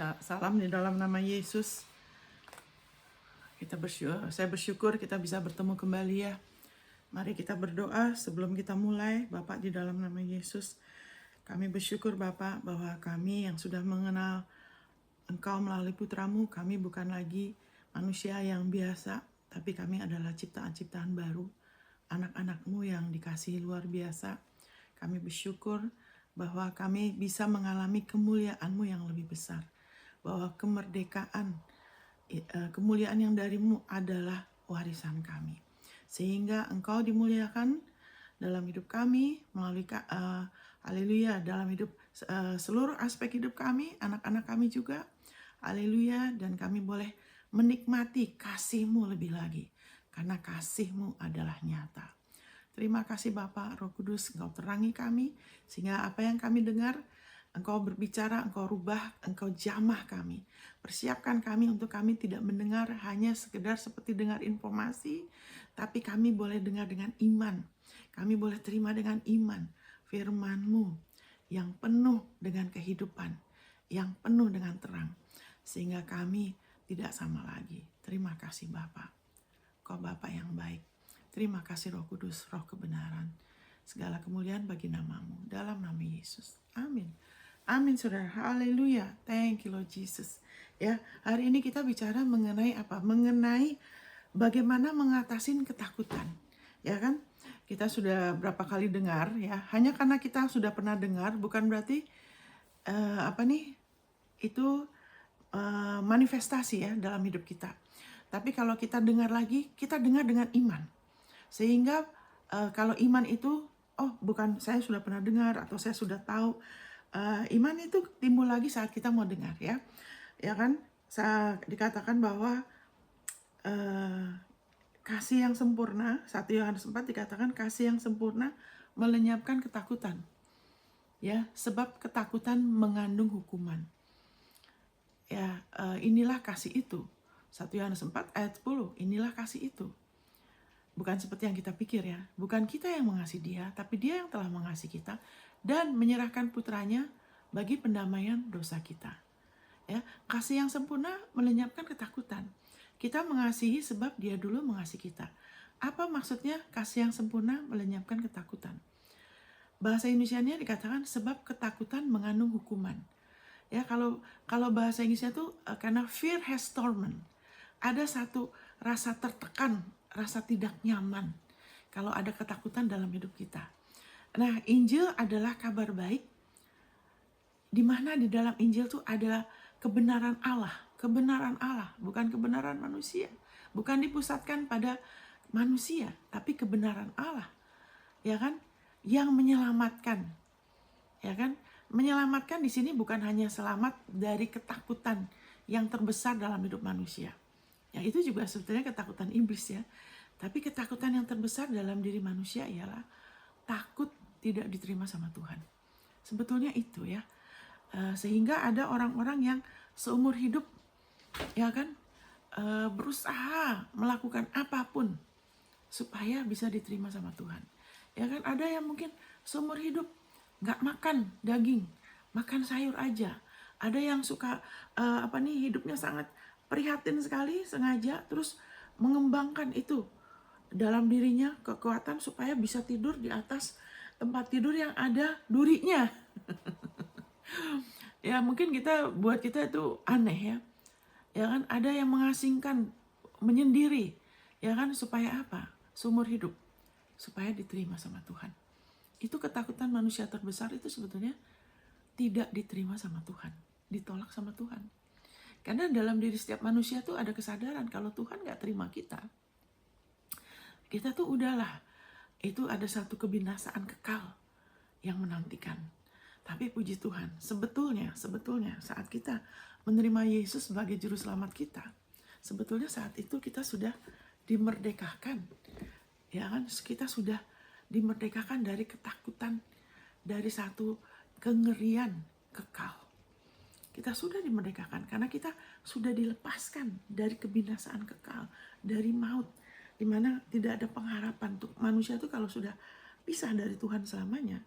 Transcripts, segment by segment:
Salam di dalam nama Yesus. Saya bersyukur kita bisa bertemu kembali ya. Mari kita berdoa sebelum kita mulai. Bapak, di dalam nama Yesus, kami bersyukur Bapak bahwa kami yang sudah mengenal Engkau melalui putramu, kami bukan lagi manusia yang biasa, tapi kami adalah ciptaan-ciptaan baru, anak-anakmu yang dikasihi luar biasa. Kami bersyukur bahwa kami bisa mengalami kemuliaan-Mu yang lebih besar, bahwa kemuliaan yang darimu adalah warisan kami, sehingga Engkau dimuliakan dalam hidup kami melalui haleluya, dalam hidup seluruh aspek hidup kami, anak-anak kami juga, haleluya, dan kami boleh menikmati kasih-Mu lebih lagi, karena kasih-Mu adalah nyata. Terima kasih Bapak, Roh Kudus, Engkau terangi kami, sehingga apa yang kami dengar, Engkau berbicara, Engkau rubah, Engkau jamah kami. Persiapkan kami untuk kami tidak mendengar hanya sekedar seperti dengar informasi, tapi kami boleh dengar dengan iman. Kami boleh terima dengan iman firman-Mu yang penuh dengan kehidupan, yang penuh dengan terang, sehingga kami tidak sama lagi. Terima kasih Bapak, Kau Bapak yang baik. Terima kasih Roh Kudus, Roh kebenaran. Segala kemuliaan bagi nama-Mu, dalam nama Yesus. Amin. Amin saudara, haleluya. Thank you Lord Jesus. Ya, hari ini kita bicara mengenai apa? Mengenai bagaimana mengatasi ketakutan. Ya kan? Kita sudah berapa kali dengar ya. Hanya karena kita sudah pernah dengar bukan berarti itu manifestasi ya dalam hidup kita. Tapi kalau kita dengar lagi, kita dengar dengan iman. Sehingga kalau iman itu, bukan saya sudah pernah dengar atau saya sudah tahu. Iman itu timbul lagi saat kita mau dengar ya. Ya kan? Dikatakan bahwa kasih yang sempurna, 1 Yohanes 4 dikatakan kasih yang sempurna melenyapkan ketakutan. Ya, sebab ketakutan mengandung hukuman. Ya, inilah kasih itu. 1 Yohanes 4 ayat 10, inilah kasih itu. Bukan seperti yang kita pikir ya. Bukan kita yang mengasihi dia, tapi dia yang telah mengasihi kita dan menyerahkan putranya bagi pendamaian dosa kita. Ya, kasih yang sempurna melenyapkan ketakutan. Kita mengasihi sebab dia dulu mengasihi kita. Apa maksudnya kasih yang sempurna melenyapkan ketakutan? Bahasa Indonesianya dikatakan sebab ketakutan mengandung hukuman. Ya, kalau bahasa Inggrisnya tuh karena fear has torment. Ada satu rasa tertekan, rasa tidak nyaman kalau ada ketakutan dalam hidup kita. Nah, Injil adalah kabar baik, di mana di dalam Injil tuh ada kebenaran Allah, bukan kebenaran manusia, bukan dipusatkan pada manusia, tapi kebenaran Allah, ya kan, yang menyelamatkan, ya kan, menyelamatkan di sini bukan hanya selamat dari ketakutan yang terbesar dalam hidup manusia. Ya, itu juga sebetulnya ketakutan iblis ya. Tapi ketakutan yang terbesar dalam diri manusia ialah takut tidak diterima sama Tuhan. Sebetulnya itu ya. Sehingga ada orang-orang yang seumur hidup ya kan berusaha melakukan apapun supaya bisa diterima sama Tuhan. Ya kan, ada yang mungkin seumur hidup nggak makan daging, makan sayur aja. Ada yang suka hidupnya sangat prihatin sekali, sengaja terus mengembangkan itu dalam dirinya, kekuatan supaya bisa tidur di atas tempat tidur yang ada durinya. Ya mungkin buat kita itu aneh ya. Ya kan, ada yang mengasingkan, menyendiri, ya kan, supaya apa? Seumur hidup, supaya diterima sama Tuhan. Itu ketakutan manusia terbesar itu sebetulnya tidak diterima sama Tuhan, ditolak sama Tuhan. Karena dalam diri setiap manusia tuh ada kesadaran kalau Tuhan gak terima kita. Kita tuh udahlah, itu ada satu kebinasaan kekal yang menantikan. Tapi puji Tuhan, sebetulnya saat kita menerima Yesus sebagai juru selamat kita, sebetulnya saat itu kita sudah dimerdekakan. Ya kan, kita sudah dimerdekakan dari ketakutan, dari satu kengerian kekal. Kita sudah dimerdekakan karena kita sudah dilepaskan dari kebinasaan kekal, dari maut, di mana tidak ada pengharapan. Untuk manusia tuh kalau sudah pisah dari Tuhan selamanya,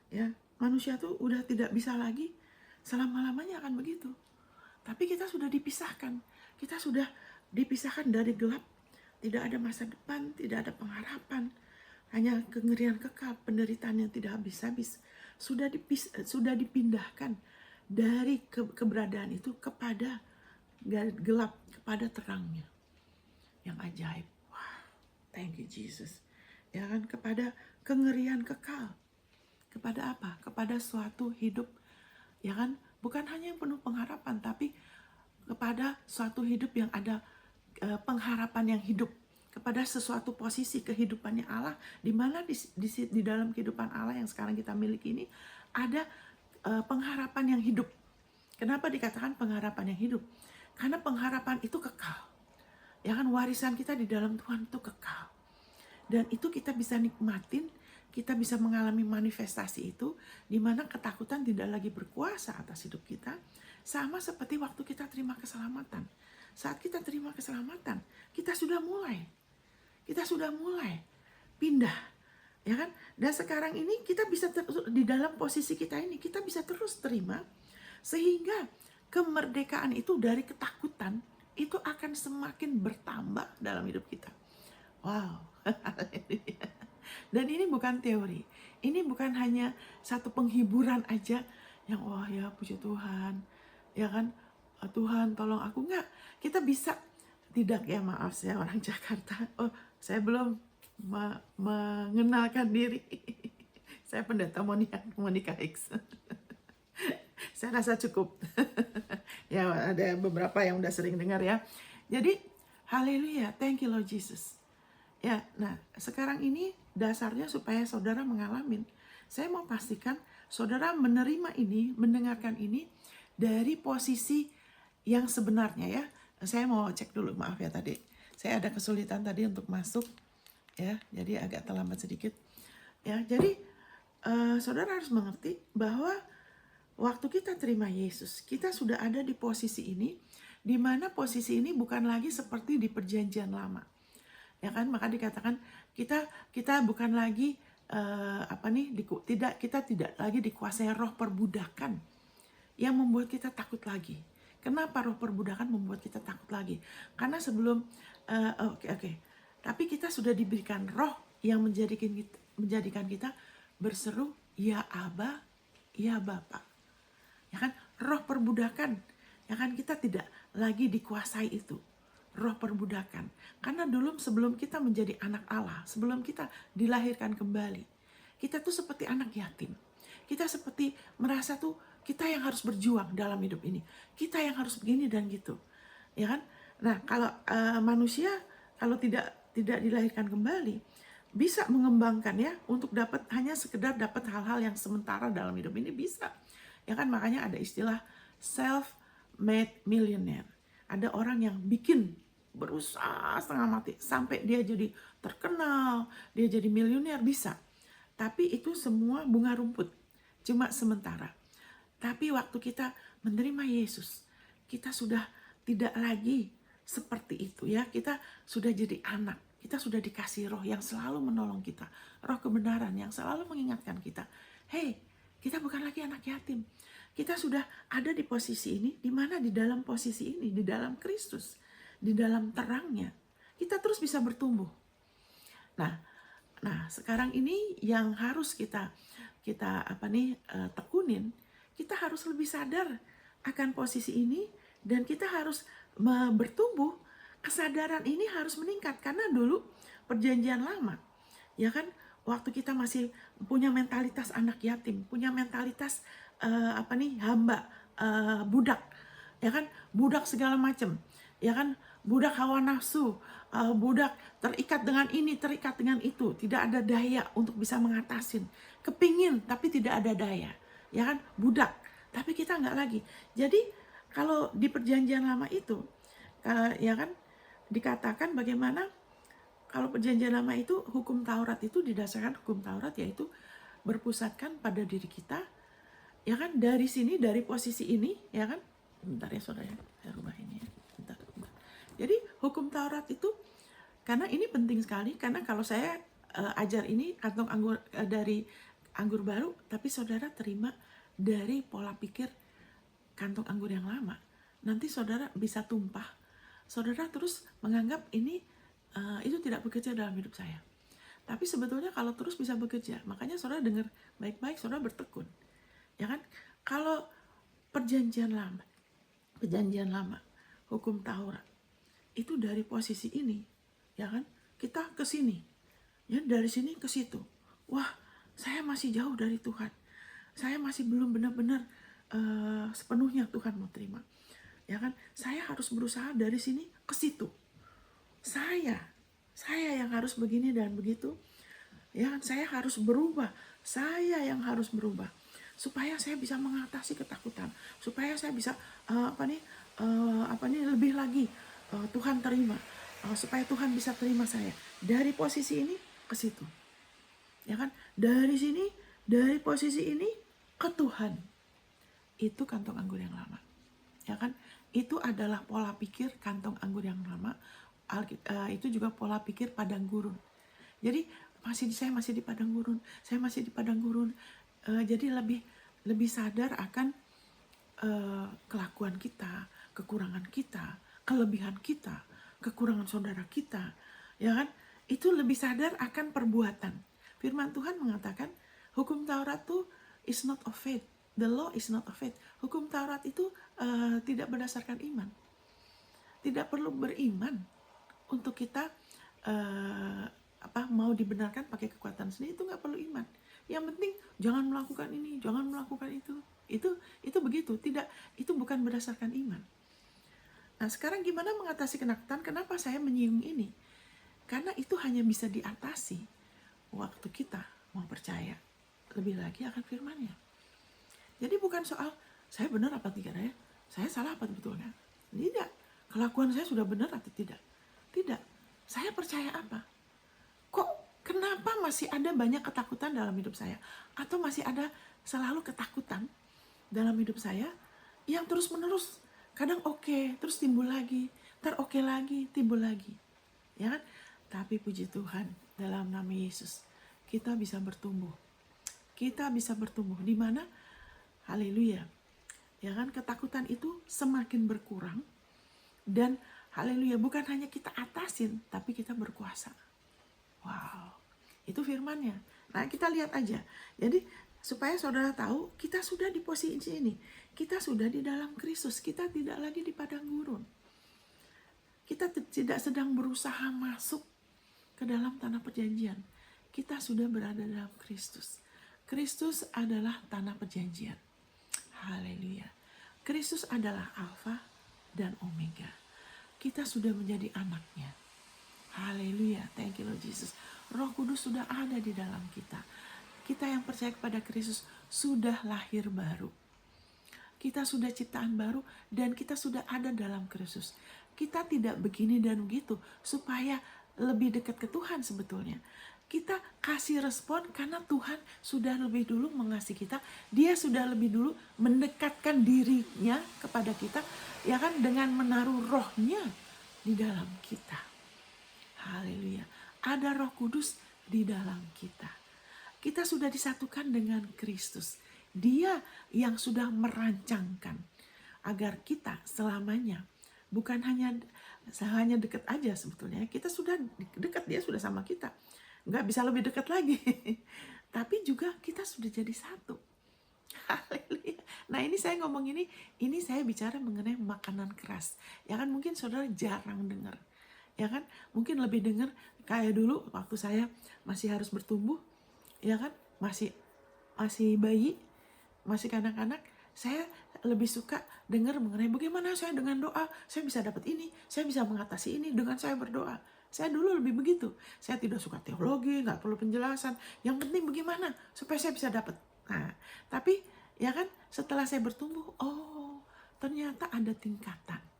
ya manusia tuh udah tidak bisa lagi selama-lamanya akan begitu. Tapi kita sudah dipisahkan. Kita sudah dipisahkan dari gelap. Tidak ada masa depan, tidak ada pengharapan. Hanya kengerian kekal, penderitaan yang tidak habis-habis. Sudah dipindahkan dari keberadaan itu kepada gelap, kepada terangnya. Yang ajaib. Wow, thank you Jesus. Ya kan, kepada kengerian kekal. Kepada apa? Kepada suatu hidup, ya kan, bukan hanya yang penuh pengharapan, tapi kepada suatu hidup yang ada pengharapan yang hidup, kepada sesuatu posisi kehidupannya Allah, di mana di dalam kehidupan Allah yang sekarang kita miliki ini ada pengharapan yang hidup. Kenapa dikatakan pengharapan yang hidup? Karena pengharapan itu kekal. Ya kan, warisan kita di dalam Tuhan itu kekal. Dan itu kita bisa nikmatin, kita bisa mengalami manifestasi itu, di mana ketakutan tidak lagi berkuasa atas hidup kita, sama seperti waktu kita terima keselamatan. Saat kita terima keselamatan, kita sudah mulai pindah, ya kan? Dan sekarang ini kita bisa di dalam posisi kita ini, kita bisa terus terima, sehingga kemerdekaan itu dari ketakutan itu akan semakin bertambah dalam hidup kita. Wow. Dan ini bukan teori, ini bukan hanya satu penghiburan aja yang wah ya puji Tuhan, ya kan, Tuhan tolong aku. Enggak, kita bisa tidak, ya maaf saya orang Jakarta, saya belum mengenalkan diri. Saya pendeta Monica X. Saya rasa cukup. Ya ada beberapa yang udah sering dengar ya. Jadi haleluya, thank you Lord Jesus. Ya, nah sekarang ini dasarnya supaya saudara mengalami. Saya mau pastikan saudara menerima ini, mendengarkan ini dari posisi yang sebenarnya ya. Saya mau cek dulu, maaf ya tadi. Saya ada kesulitan tadi untuk masuk ya, jadi agak terlambat sedikit. Ya, jadi saudara harus mengerti bahwa waktu kita terima Yesus, kita sudah ada di posisi ini, di mana posisi ini bukan lagi seperti di perjanjian lama. Ya kan, maka dikatakan kita bukan lagi kita tidak lagi dikuasai roh perbudakan yang membuat kita takut lagi. Kenapa roh perbudakan membuat kita takut lagi? Karena sebelum tapi kita sudah diberikan roh yang menjadikan kita berseru ya Aba, ya Bapa. Ya kan, roh perbudakan. Ya kan, kita tidak lagi dikuasai itu. Roh perbudakan. Karena dulu sebelum kita menjadi anak Allah, sebelum kita dilahirkan kembali, kita tuh seperti anak yatim. Kita seperti merasa tuh kita yang harus berjuang dalam hidup ini. Kita yang harus begini dan gitu. Ya kan? Nah, kalau manusia kalau tidak dilahirkan kembali, bisa mengembangkan ya untuk dapat hanya sekedar dapat hal-hal yang sementara dalam hidup ini bisa. Ya kan, makanya ada istilah self-made millionaire. Ada orang yang berusaha setengah mati sampai dia jadi terkenal, dia jadi miliuner, bisa. Tapi itu semua bunga rumput, cuma sementara. Tapi waktu kita menerima Yesus, kita sudah tidak lagi seperti itu ya. Kita sudah jadi anak, kita sudah dikasih roh yang selalu menolong kita, roh kebenaran yang selalu mengingatkan kita, hey, kita bukan lagi anak yatim. Kita sudah ada di posisi ini, di mana di dalam posisi ini, di dalam Kristus, di dalam terangnya, kita terus bisa bertumbuh. Nah sekarang ini yang harus kita tekunin, kita harus lebih sadar akan posisi ini dan kita harus bertumbuh. Kesadaran ini harus meningkat karena dulu perjanjian lama, ya kan, waktu kita masih punya mentalitas anak yatim, punya mentalitas hamba, budak, ya kan, budak segala macam, ya kan, budak hawa nafsu, budak terikat dengan ini, terikat dengan itu, tidak ada daya untuk bisa mengatasin, kepingin tapi tidak ada daya, ya kan, budak. Tapi kita nggak lagi. Jadi kalau di perjanjian lama itu, ya kan, dikatakan bagaimana kalau perjanjian lama itu hukum Taurat itu didasarkan hukum Taurat, yaitu berpusatkan pada diri kita, ya kan, dari sini, dari posisi ini, ya kan. Bentar ya saudara, saya rubah ini ya. Bentar. Jadi hukum Taurat itu, karena ini penting sekali, karena kalau saya ajar ini kantong anggur dari anggur baru, tapi saudara terima dari pola pikir kantong anggur yang lama. nanti saudara bisa tumpah. Saudara terus menganggap ini itu tidak bekerja dalam hidup saya. Tapi sebetulnya kalau terus bisa bekerja, makanya saudara dengar baik-baik, saudara bertekun. Ya kan? Kalau perjanjian lama, hukum Taurat, itu dari posisi ini, ya kan? Kita ke sini, ya dari sini ke situ. Wah, saya masih jauh dari Tuhan. Saya masih belum benar-benar sepenuhnya Tuhan mau terima. Ya kan? Saya harus berusaha dari sini ke situ. Saya yang harus begini dan begitu. Ya, saya harus berubah. Saya yang harus berubah supaya saya bisa mengatasi ketakutan, supaya saya bisa lebih lagi Tuhan terima, supaya Tuhan bisa terima saya dari posisi ini ke situ, ya kan? Dari sini, dari posisi ini ke Tuhan. Itu kantong anggur yang lama, ya kan? Itu adalah pola pikir kantong anggur yang lama. Itu juga pola pikir padang gurun. Jadi saya masih di padang gurun, saya masih di padang gurun. Jadi lebih sadar akan kelakuan kita, kekurangan kita, kelebihan kita, kekurangan saudara kita, ya kan? Itu lebih sadar akan perbuatan. Firman Tuhan mengatakan hukum Taurat itu is not of faith, the law is not of faith. Hukum Taurat itu tidak berdasarkan iman. Tidak perlu beriman untuk kita mau dibenarkan pakai kekuatan sendiri, itu nggak perlu iman. Yang penting jangan melakukan ini, jangan melakukan itu. Itu begitu, tidak, itu bukan berdasarkan iman. Nah, sekarang gimana mengatasi ketakutan? Kenapa saya menyinggung ini? Karena itu hanya bisa diatasi waktu kita mau percaya lebih lagi akan firman-Nya. Jadi bukan soal saya benar apa tidak ya, saya salah apa betulnya. Tidak, kelakuan saya sudah benar atau tidak. Tidak, saya percaya apa? Kenapa masih ada banyak ketakutan dalam hidup saya? Atau masih ada selalu ketakutan dalam hidup saya yang terus-menerus, kadang oke, terus timbul lagi, ntar oke lagi, timbul lagi. Ya kan? Tapi puji Tuhan, dalam nama Yesus, kita bisa bertumbuh. Kita bisa bertumbuh. Di mana? Haleluya. Ya kan? Ketakutan itu semakin berkurang. Dan haleluya, bukan hanya kita atasin, tapi kita berkuasa. Wow, itu firman-Nya. Nah, kita lihat aja. Jadi, supaya saudara tahu, kita sudah di posisi ini. Kita sudah di dalam Kristus. Kita tidak lagi di padang gurun. Kita tidak sedang berusaha masuk ke dalam tanah perjanjian. Kita sudah berada dalam Kristus. Kristus adalah tanah perjanjian. Haleluya. Kristus adalah Alfa dan Omega. Kita sudah menjadi anak-Nya. Haleluya, thank you Lord Jesus. Roh Kudus sudah ada di dalam kita. Kita yang percaya kepada Kristus sudah lahir baru. Kita sudah ciptaan baru dan kita sudah ada dalam Kristus. Kita tidak begini dan begitu supaya lebih dekat ke Tuhan sebetulnya. Kita kasih respon karena Tuhan sudah lebih dulu mengasihi kita. Dia sudah lebih dulu mendekatkan dirinya kepada kita, ya kan, dengan menaruh rohnya di dalam kita. Haleluya. Ada Roh Kudus di dalam kita. Kita sudah disatukan dengan Kristus. Dia yang sudah merancangkan agar kita selamanya, bukan hanya dekat aja sebetulnya. Kita sudah dekat, dia sudah sama kita. Nggak bisa lebih dekat lagi. Tapi juga kita sudah jadi satu. Haleluya. Nah, ini saya ngomong ini saya bicara mengenai makanan keras. Ya kan, mungkin saudara jarang dengar. Ya kan, mungkin lebih dengar kayak dulu waktu saya masih harus bertumbuh, ya kan, masih bayi, masih kanak-kanak, saya lebih suka dengar mengenai bagaimana saya dengan doa saya bisa dapat ini, saya bisa mengatasi ini dengan saya berdoa. Saya dulu lebih begitu. Saya tidak suka teologi, nggak perlu penjelasan. Yang penting bagaimana supaya saya bisa dapat. Nah, tapi ya kan, setelah saya bertumbuh, oh ternyata ada tingkatan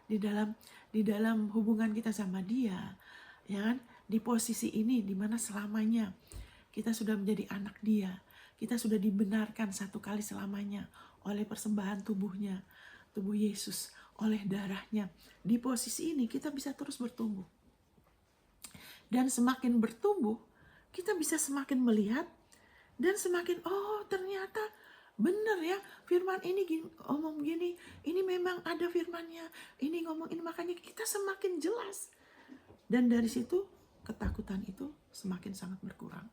di dalam hubungan kita sama dia, ya kan, di posisi ini di mana selamanya kita sudah menjadi anak dia, kita sudah dibenarkan satu kali selamanya oleh persembahan tubuhnya, tubuh Yesus, oleh darahnya. Di posisi ini kita bisa terus bertumbuh, dan semakin bertumbuh kita bisa semakin melihat dan semakin, oh ternyata bener ya, firman ini gini, ngomong gini, ini memang ada firmannya, ini ngomong ini, makanya kita semakin jelas. Dan dari situ ketakutan itu semakin sangat berkurang.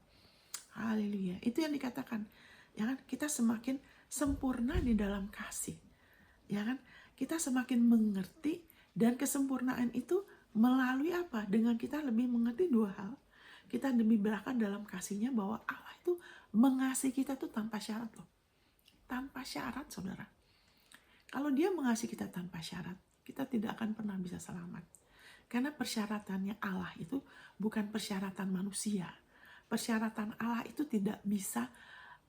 Haleluya. Itu yang dikatakan, ya kan? Kita semakin sempurna di dalam kasih. Ya kan? Kita semakin mengerti, dan kesempurnaan itu melalui apa? Dengan kita lebih mengerti dua hal. Kita lebih berangkat dalam kasihnya, bahwa Allah itu mengasihi kita tuh tanpa syarat loh. Tanpa syarat, saudara. Kalau dia mengasihi kita tanpa syarat, kita tidak akan pernah bisa selamat. Karena persyaratannya Allah itu bukan persyaratan manusia. Persyaratan Allah itu tidak bisa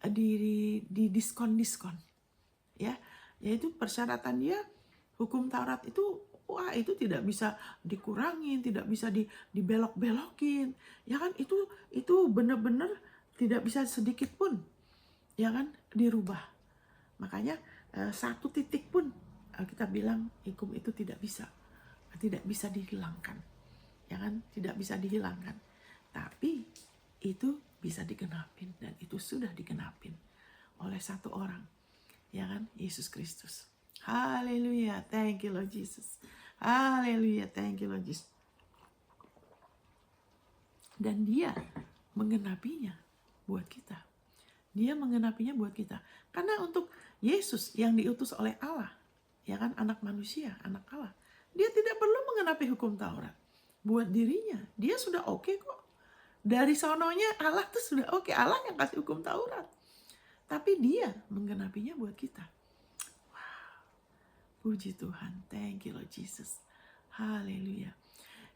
di diskon-diskon. Ya, yaitu persyaratan dia, hukum Taurat itu, wah itu tidak bisa dikurangin, tidak bisa dibelok-belokin. Ya kan, itu benar-benar tidak bisa sedikit pun, ya kan, dirubah. Makanya satu titik pun kita bilang hukum itu tidak bisa dihilangkan, ya kan, tidak bisa dihilangkan. Tapi itu bisa digenapin, dan itu sudah digenapin oleh satu orang, ya kan, Yesus Kristus. Haleluya, thank you Lord Jesus. Haleluya, thank you Lord Jesus. Dan dia menggenapinya buat kita. Dia menggenapinya buat kita. Karena untuk Yesus yang diutus oleh Allah, ya kan, anak manusia, anak Allah, dia tidak perlu menggenapi hukum Taurat. Buat dirinya, dia sudah oke kok. Dari sononya Allah tuh sudah oke. Allah yang kasih hukum Taurat. Tapi dia menggenapinya buat kita. Wow. Puji Tuhan. Thank you Lord Jesus. Haleluya.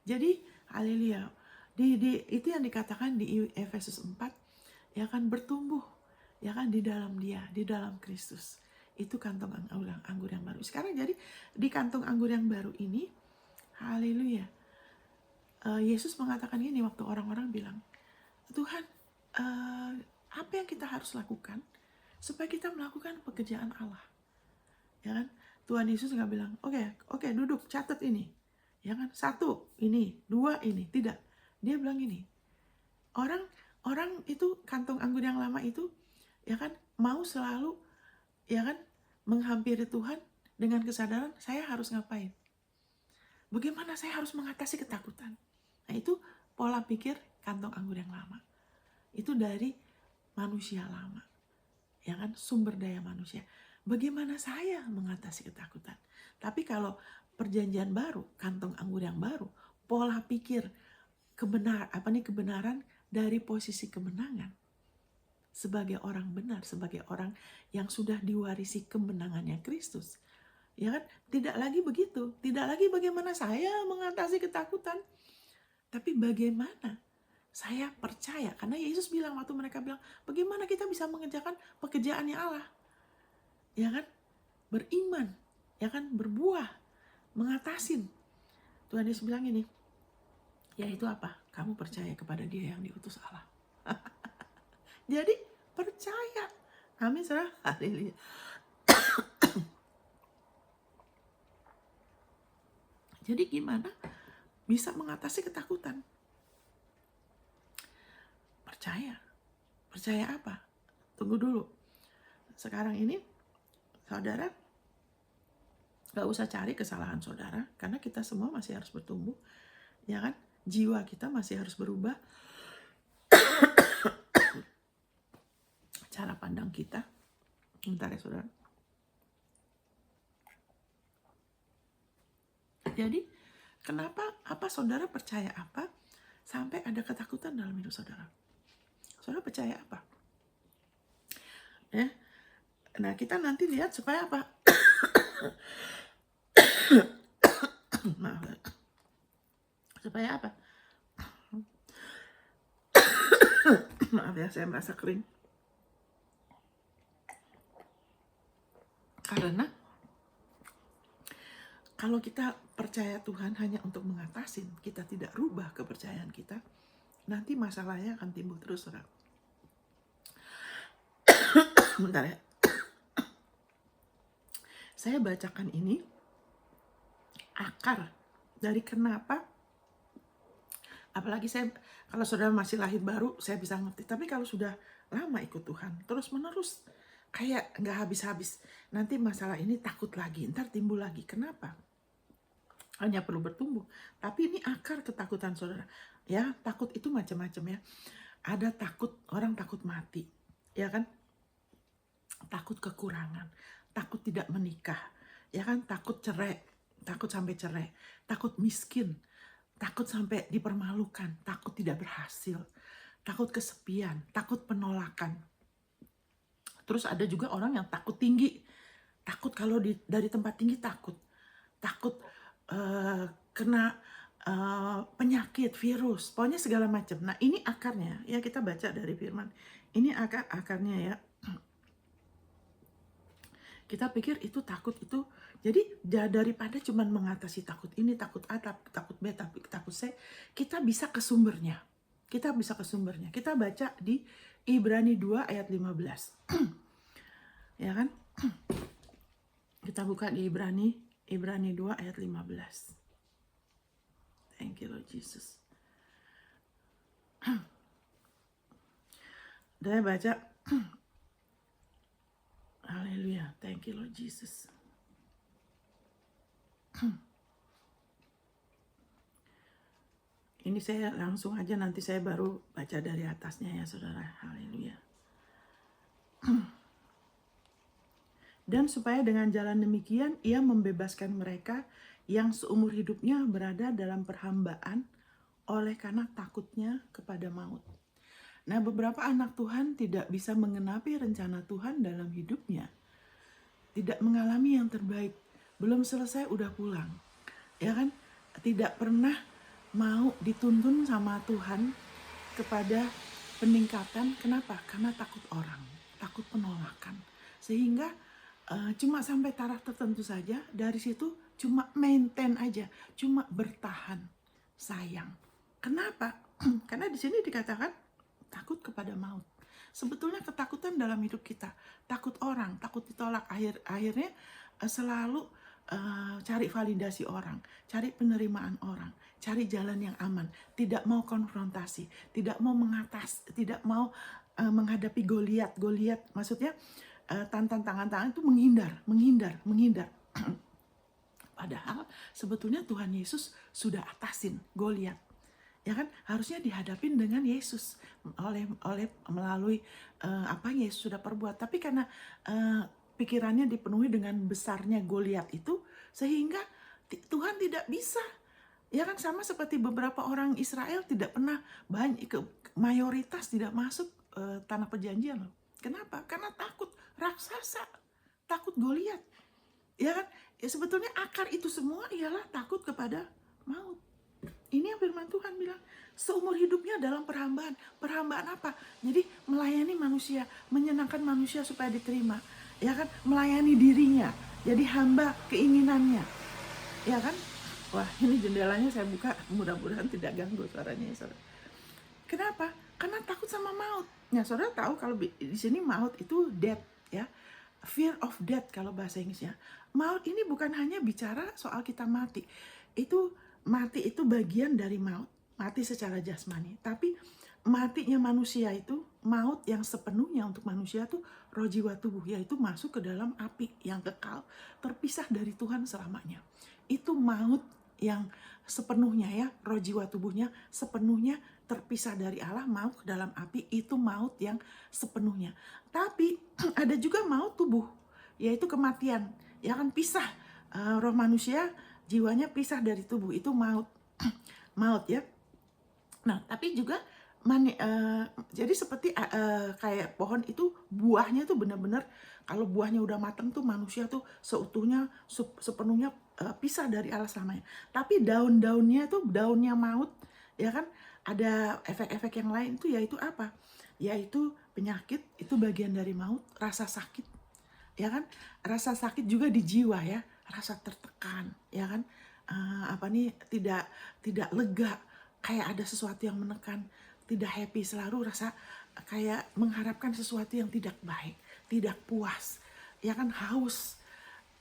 Jadi, haleluya. Itu yang dikatakan di Efesus 4, ya kan, bertumbuh, ya kan, di dalam dia, di dalam Kristus. Itu kantong anggur yang baru. Sekarang jadi di kantong anggur yang baru ini, haleluya, Yesus mengatakan ini waktu orang-orang bilang, Tuhan, apa yang kita harus lakukan supaya kita melakukan pekerjaan Allah? Ya kan? Tuhan Yesus nggak bilang, oke, duduk, catat ini. Ya kan? 1 ini, 2 ini. Tidak. Dia bilang ini, orang itu, kantong anggur yang lama itu, ya kan, mau selalu, ya kan, menghampiri Tuhan dengan kesadaran saya harus ngapain. Bagaimana saya harus mengatasi ketakutan. Nah, itu pola pikir kantong anggur yang lama. Itu dari manusia lama, ya kan, sumber daya manusia. Bagaimana saya mengatasi ketakutan. Tapi kalau perjanjian baru, kantong anggur yang baru, pola pikir kebenaran dari posisi kemenangan. Sebagai orang benar, sebagai orang yang sudah diwarisi kemenangannya Kristus. Ya kan? Tidak lagi begitu. Tidak lagi bagaimana saya mengatasi ketakutan. Tapi bagaimana saya percaya. Karena Yesus bilang, waktu mereka bilang, bagaimana kita bisa mengerjakan pekerjaannya Allah. Ya kan? Beriman. Ya kan? Berbuah. Mengatasin. Tuhan Yesus bilang ini, yaitu apa? Kamu percaya kepada dia yang diutus Allah. Jadi percaya. Amin, saudara. Haleluya. Jadi gimana bisa mengatasi ketakutan? Percaya. Percaya apa? Tunggu dulu. Sekarang ini, saudara, gak usah cari kesalahan saudara, karena kita semua masih harus bertumbuh. Ya kan? Jiwa kita masih harus berubah. Cara pandang kita. Bentar ya, saudara. Jadi, kenapa, apa saudara percaya apa sampai ada ketakutan dalam hidup saudara? Saudara percaya apa? Ya. Nah, kita nanti lihat supaya apa? Maaf. Supaya apa? Maaf ya, saya merasa kering. Karena kalau kita percaya Tuhan hanya untuk mengatasi, kita tidak rubah kepercayaan kita, nanti masalahnya akan timbul terus, saudara. Bentar ya. Saya bacakan ini akar dari kenapa, apalagi saya, kalau saudara masih lahir baru, saya bisa ngerti. Tapi kalau sudah lama ikut Tuhan, terus menerus, kayak nggak habis-habis. Nanti masalah ini takut lagi, ntar timbul lagi. Kenapa? Hanya perlu bertumbuh. Tapi ini akar ketakutan saudara. Ya, takut itu macam-macam ya. Ada takut, orang takut mati. Ya kan? Takut kekurangan. Takut tidak menikah. Ya kan? Takut cerai. Takut sampai cerai. Takut miskin. Takut sampai dipermalukan. Takut tidak berhasil. Takut kesepian. Takut penolakan. Terus ada juga orang yang takut tinggi. Takut kalau dari tempat tinggi takut. Takut kena penyakit, virus, pokoknya segala macam. Nah ini akarnya, ya kita baca dari firman. Ini akarnya ya. Kita pikir itu takut itu, jadi daripada cuma mengatasi takut ini, takut A, takut B, takut C, kita bisa ke sumbernya. Kita bisa ke sumbernya. Kita baca di Ibrani 2 ayat 15. Ya kan? Kita buka di Ibrani 2 ayat 15. Thank you Lord Jesus. Saya baca. Haleluya. Thank you Lord Jesus. Ini saya langsung aja, nanti saya baru baca dari atasnya ya saudara. Haleluya. Dan supaya dengan jalan demikian ia membebaskan mereka yang seumur hidupnya berada dalam perhambaan oleh karena takutnya kepada maut. Nah, beberapa anak Tuhan tidak bisa mengenapi rencana Tuhan dalam hidupnya. Tidak mengalami yang terbaik. Belum selesai udah pulang. Ya kan? Tidak pernah mau dituntun sama Tuhan kepada peningkatan. Kenapa? Karena takut orang, takut penolakan. Sehingga cuma sampai taraf tertentu saja, dari situ cuma maintain aja, cuma bertahan. Sayang. Kenapa? Karena di sini dikatakan takut kepada maut. Sebetulnya ketakutan dalam hidup kita, takut orang, takut ditolak, akhirnya selalu cari validasi orang, cari penerimaan orang, cari jalan yang aman, tidak mau konfrontasi, tidak mau tidak mau menghadapi Goliat. Maksudnya tantangan itu menghindar. Padahal sebetulnya Tuhan Yesus sudah atasin Goliat. Ya kan, harusnya dihadapin dengan Yesus melalui apa yang Yesus sudah perbuat. Tapi karena pikirannya dipenuhi dengan besarnya Goliat itu, sehingga Tuhan tidak bisa. Ya kan, sama seperti beberapa orang Israel tidak pernah mayoritas tidak masuk tanah perjanjian loh. Kenapa? Karena takut raksasa, takut Goliat. Ya kan, ya sebetulnya akar itu semua ialah takut kepada maut. Ini yang firman Tuhan bilang, seumur hidupnya dalam perhambaan. Perhambaan apa? Jadi melayani manusia, menyenangkan manusia supaya diterima. Ya kan? Melayani dirinya. Jadi hamba keinginannya. Ya kan? Wah, ini jendelanya saya buka, mudah-mudahan tidak ganggu suaranya ya saudara. Kenapa? Karena takut sama maut. Nah, saudara tahu kalau di sini maut itu death ya. Fear of death kalau bahasa Inggrisnya. Maut ini bukan hanya bicara soal kita mati. Mati itu bagian dari maut, mati secara jasmani. Tapi matinya manusia itu, maut yang sepenuhnya untuk manusia itu roh jiwa tubuh, yaitu masuk ke dalam api yang kekal, terpisah dari Tuhan selamanya. Itu maut yang sepenuhnya ya, roh jiwa tubuhnya sepenuhnya terpisah dari Allah, maut ke dalam api, itu maut yang sepenuhnya. Tapi ada juga maut tubuh, yaitu kematian, ya kan, pisah roh manusia, jiwanya pisah dari tubuh, itu maut. Maut ya. Nah, tapi juga jadi seperti kayak pohon itu, buahnya tuh benar-benar, kalau buahnya udah matang tuh manusia tuh seutuhnya sepenuhnya pisah dari Allah selamanya. Tapi daun-daunnya tuh daunnya maut, ya kan, ada efek-efek yang lain tuh, yaitu apa? Yaitu penyakit, itu bagian dari maut, rasa sakit. Ya kan, rasa sakit juga di jiwa ya, rasa tertekan, ya kan, tidak lega, kayak ada sesuatu yang menekan, tidak happy, selalu rasa kayak mengharapkan sesuatu yang tidak baik, tidak puas, ya kan, haus,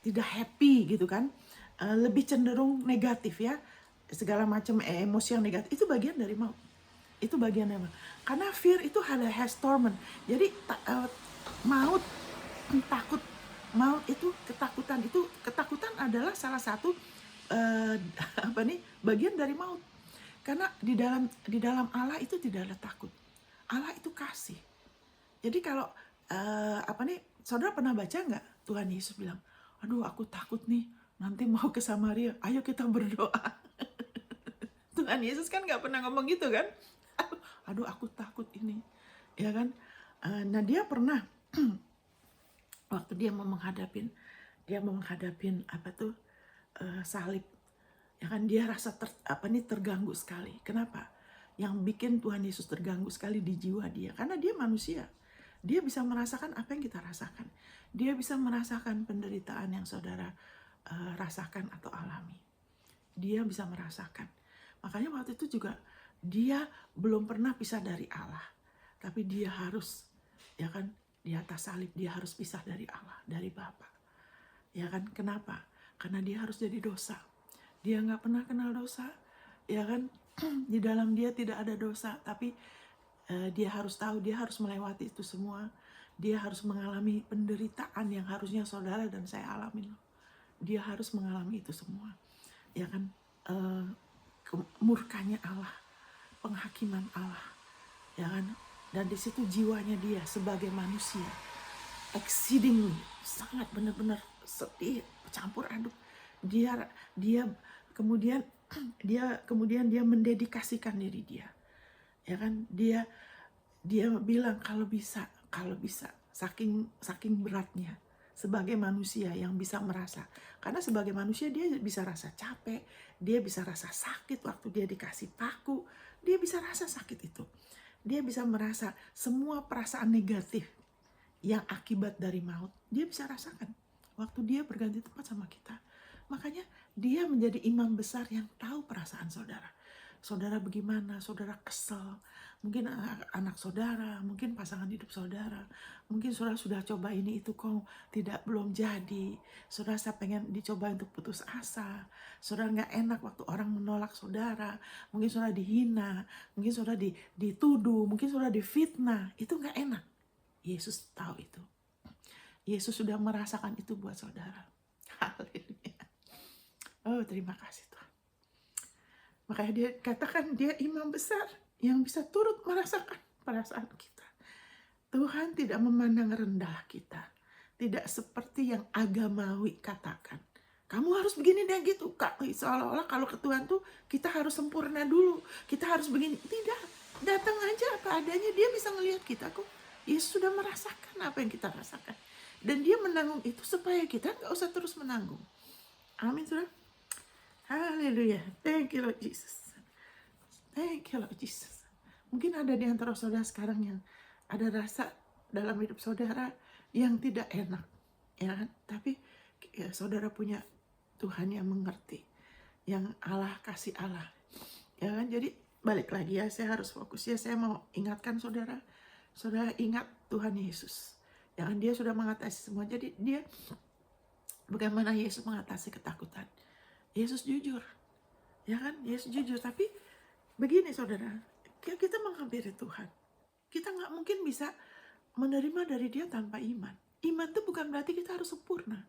tidak happy gitu kan, lebih cenderung negatif ya, segala macam emosi yang negatif, itu bagian dari maut. Itu bagian dari maut. Karena fear itu has torment. Jadi maut takut maut itu, ketakutan adalah salah satu bagian dari maut. Karena di dalam Allah itu tidak ada takut. Allah itu kasih. Jadi kalau saudara pernah baca nggak Tuhan Yesus bilang, aduh aku takut nih nanti mau ke Samaria, ayo kita berdoa. Tuhan Yesus kan nggak pernah ngomong gitu kan? Aduh aku takut ini, ya kan? Nah dia pernah waktu dia mau menghadapin salib, ya kan, dia rasa terganggu sekali. Kenapa? Yang bikin Tuhan Yesus terganggu sekali di jiwa dia, karena dia manusia. Dia bisa merasakan apa yang kita rasakan. Dia bisa merasakan penderitaan yang saudara rasakan atau alami. Dia bisa merasakan. Makanya waktu itu juga dia belum pernah pisah dari Allah. Tapi dia harus, ya kan, di atas salib dia harus pisah dari Allah, dari Bapa. Ya kan, kenapa? Karena dia harus jadi dosa. Dia nggak pernah kenal dosa, ya kan? Di dalam dia tidak ada dosa, tapi dia harus tahu, dia harus melewati itu semua. Dia harus mengalami penderitaan yang harusnya saudara dan saya alami. Dia harus mengalami itu semua, ya kan? Murkanya Allah, penghakiman Allah, ya kan? Dan di situ jiwanya dia sebagai manusia exceedingly, sangat benar-benar sedih, campur aduk. Dia kemudian dia mendedikasikan diri dia, ya kan? Dia bilang kalau bisa, saking beratnya sebagai manusia yang bisa merasa. Karena sebagai manusia dia bisa rasa capek, dia bisa rasa sakit waktu dia dikasih paku, dia bisa rasa sakit itu. Dia bisa merasa semua perasaan negatif yang akibat dari maut, dia bisa rasakan waktu dia berganti tempat sama kita. Makanya dia menjadi imam besar yang tahu perasaan saudara. Saudara bagaimana, saudara kesel, mungkin anak saudara, mungkin pasangan hidup saudara, mungkin saudara sudah coba ini itu kok belum jadi, saudara pengen dicoba untuk putus asa, saudara nggak enak waktu orang menolak saudara, mungkin saudara dihina, mungkin saudara dituduh, mungkin saudara difitnah, itu nggak enak. Yesus tahu itu. Yesus sudah merasakan itu buat saudara. Haleluya. Oh, terima kasih Tuhan. Makanya dia katakan dia imam besar yang bisa turut merasakan perasaan kita. Tuhan tidak memandang rendah kita. Tidak seperti yang agamawi katakan. Kamu harus begini dan gitu. Seolah-olah kalau ke Tuhan tuh kita harus sempurna dulu. Kita harus begini. Tidak. Datang aja apa adanya. Dia bisa ngelihat kita kok. Yesus sudah merasakan apa yang kita rasakan. Dan dia menanggung itu supaya kita gak usah terus menanggung. Amin, saudara. Haleluya. Thank you Lord Jesus. Thank you Lord Jesus. Mungkin ada di antara saudara sekarang yang ada rasa dalam hidup saudara yang tidak enak, ya kan? Tapi ya, saudara punya Tuhan yang mengerti, yang Allah kasih Allah, ya kan? Jadi balik lagi ya, saya harus fokus ya. Saya mau ingatkan saudara ingat Tuhan Yesus, ya kan? Dia sudah mengatasi semua. Jadi dia, bagaimana Yesus mengatasi ketakutan? Yesus jujur, ya kan? Yesus jujur. Tapi begini saudara, kita menghampiri Tuhan, kita nggak mungkin bisa menerima dari dia tanpa iman. Iman itu bukan berarti kita harus sempurna,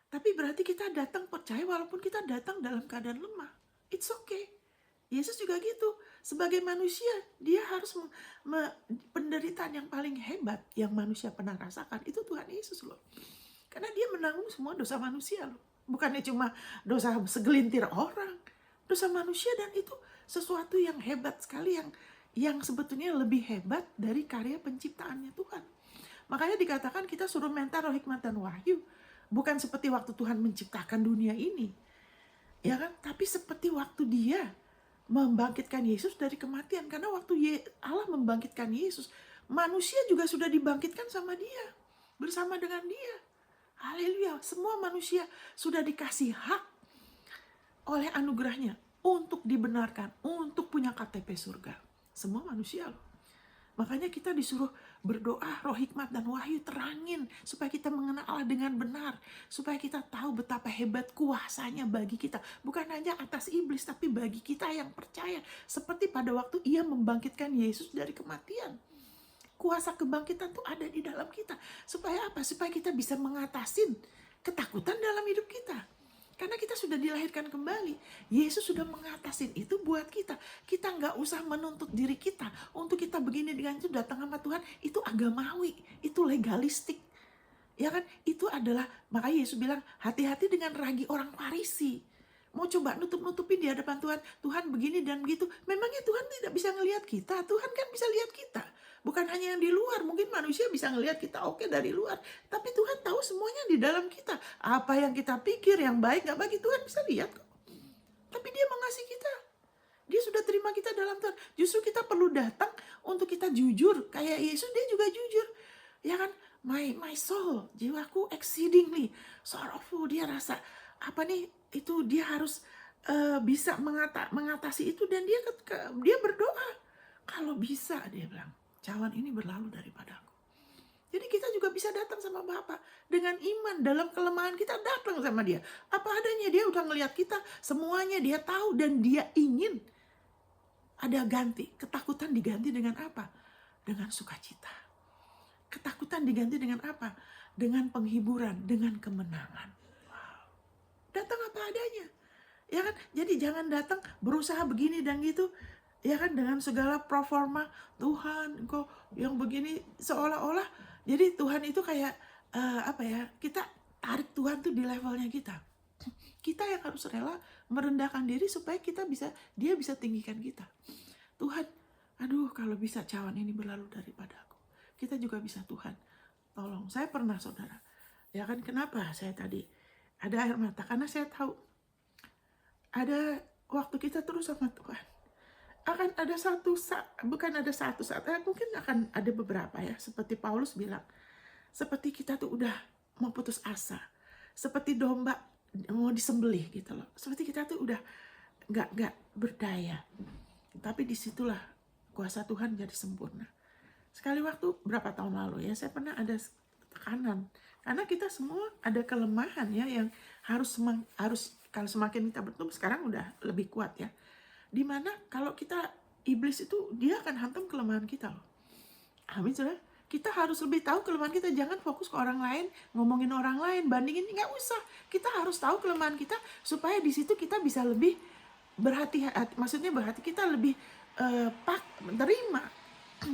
tapi berarti kita datang percaya walaupun kita datang dalam keadaan lemah. It's okay. Yesus juga gitu. Sebagai manusia, dia harus penderitaan yang paling hebat yang manusia pernah rasakan itu Tuhan Yesus loh. Karena dia menanggung semua dosa manusia loh. Bukannya cuma dosa segelintir orang, dosa manusia, dan itu sesuatu yang hebat sekali, yang sebetulnya lebih hebat dari karya penciptaannya Tuhan. Makanya dikatakan kita suruh minta roh hikmat dan wahyu. Bukan seperti waktu Tuhan menciptakan dunia ini, ya kan? Tapi seperti waktu dia membangkitkan Yesus dari kematian. Karena waktu Allah membangkitkan Yesus, manusia juga sudah dibangkitkan sama dia, bersama dengan dia. Haleluya. Semua manusia sudah dikasih hak oleh anugerahnya untuk dibenarkan, untuk punya KTP surga. Semua manusia loh. Makanya kita disuruh berdoa, roh hikmat dan wahyu terangin, supaya kita mengenal Allah dengan benar, supaya kita tahu betapa hebat kuasanya bagi kita. Bukan hanya atas iblis, tapi bagi kita yang percaya. Seperti pada waktu ia membangkitkan Yesus dari kematian. kuasa kebangkitan tuh ada di dalam kita. Supaya apa? Supaya kita bisa mengatasin ketakutan dalam hidup kita. Karena kita sudah dilahirkan kembali. Yesus sudah mengatasin itu buat kita. Kita nggak usah menuntut diri kita. Untuk kita begini dengan itu datang sama Tuhan. Itu agamawi. Itu legalistik. Ya kan? Itu adalah, makanya Yesus bilang, hati-hati dengan ragi orang Farisi. Mau coba nutup-nutupin di hadapan Tuhan. Tuhan begini dan begitu. Memangnya Tuhan tidak bisa ngelihat kita? Tuhan kan bisa lihat kita. Bukan hanya yang di luar, mungkin manusia bisa ngelihat kita oke dari luar. Tapi Tuhan tahu semuanya di dalam kita. Apa yang kita pikir, yang baik, gak baik, Tuhan bisa lihat kok. Tapi dia mengasihi kita. Dia sudah terima kita dalam Tuhan. Justru kita perlu datang untuk kita jujur. Kayak Yesus, dia juga jujur. Ya kan, my soul, jiwaku exceedingly sorrowful. Dia rasa, apa nih, itu dia harus bisa mengatasi itu. Dan dia berdoa. Kalau bisa, dia bilang, cawan ini berlalu daripadaku. Jadi kita juga bisa datang sama Bapa dengan iman. Dalam kelemahan kita datang sama dia. Apa adanya, dia udah ngelihat kita. Semuanya dia tahu dan dia ingin ada ganti. Ketakutan diganti dengan apa? Dengan sukacita. Ketakutan diganti dengan apa? Dengan penghiburan, dengan kemenangan. Wow. Datang apa adanya. Ya kan? Jadi jangan datang berusaha begini dan gitu. Ya kan, dengan segala proforma, Tuhan kok yang begini, seolah-olah jadi Tuhan itu kayak apa ya, kita tarik Tuhan tuh di levelnya kita. Kita yang harus rela merendahkan diri supaya dia bisa tinggikan kita. Tuhan, aduh kalau bisa cawan ini berlalu daripada aku. Kita juga bisa, Tuhan tolong. Saya pernah, saudara, ya kan, kenapa saya tadi ada air mata? Karena saya tahu ada waktu kita terus sama Tuhan, akan ada satu saat, bukan ada satu saat, mungkin akan ada beberapa ya, seperti Paulus bilang, seperti kita tuh udah mau putus asa, seperti domba mau disembelih gitu loh, seperti kita tuh udah nggak berdaya, tapi disitulah kuasa Tuhan jadi sempurna. Sekali waktu berapa tahun lalu ya, saya pernah ada tekanan, karena kita semua ada kelemahan ya, yang harus kalau semakin kita bertumbuh, sekarang udah lebih kuat ya. Dimana kalau kita, iblis itu dia akan hantam kelemahan kita loh. Amin, saudara. Kita harus lebih tahu kelemahan kita. Jangan fokus ke orang lain, ngomongin orang lain, bandingin, nggak usah. Kita harus tahu kelemahan kita supaya di situ kita bisa lebih berhati-hati. Maksudnya berhati, kita lebih menerima,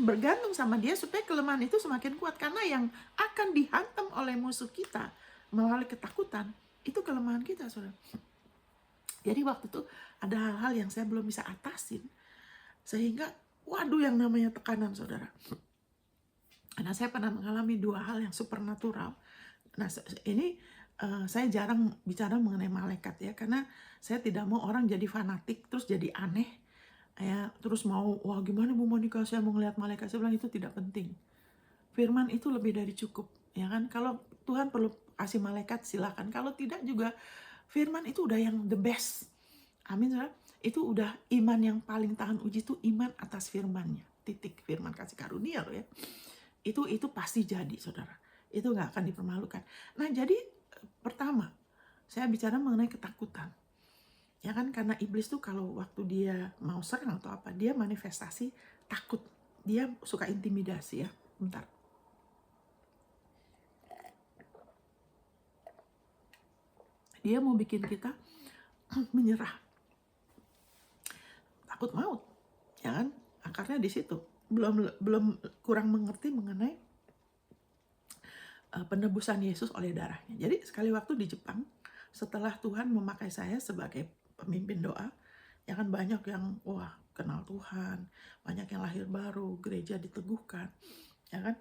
bergantung sama dia supaya kelemahan itu semakin kuat. Karena yang akan dihantam oleh musuh kita melalui ketakutan itu kelemahan kita, saudara. Jadi waktu itu ada hal-hal yang saya belum bisa atasin, sehingga waduh, yang namanya tekanan, saudara. Karena saya pernah mengalami dua hal yang supernatural. Nah ini saya jarang bicara mengenai malaikat ya, karena saya tidak mau orang jadi fanatik terus jadi aneh ya, terus mau, wah gimana Bu Monica saya mau ngelihat malaikat. Saya bilang itu tidak penting. Firman itu lebih dari cukup ya kan. Kalau Tuhan perlu kasih malaikat silakan, kalau tidak juga firman itu udah yang the best. Amin, saudara. Itu udah iman yang paling tahan uji, itu iman atas firmannya. Titik. Firman kasih karunia loh ya. Itu pasti jadi, saudara. Itu nggak akan dipermalukan. Nah jadi pertama saya bicara mengenai ketakutan. Ya kan, karena iblis tuh kalau waktu dia mau serang atau apa, dia manifestasi takut. Dia suka intimidasi ya. Bentar. Dia mau bikin kita menyerah, takut maut, ya kan? Akarnya di situ. Belum kurang mengerti mengenai penebusan Yesus oleh darahnya. Jadi sekali waktu di Jepang, setelah Tuhan memakai saya sebagai pemimpin doa, ya kan, banyak yang wah kenal Tuhan, banyak yang lahir baru, gereja diteguhkan, ya kan?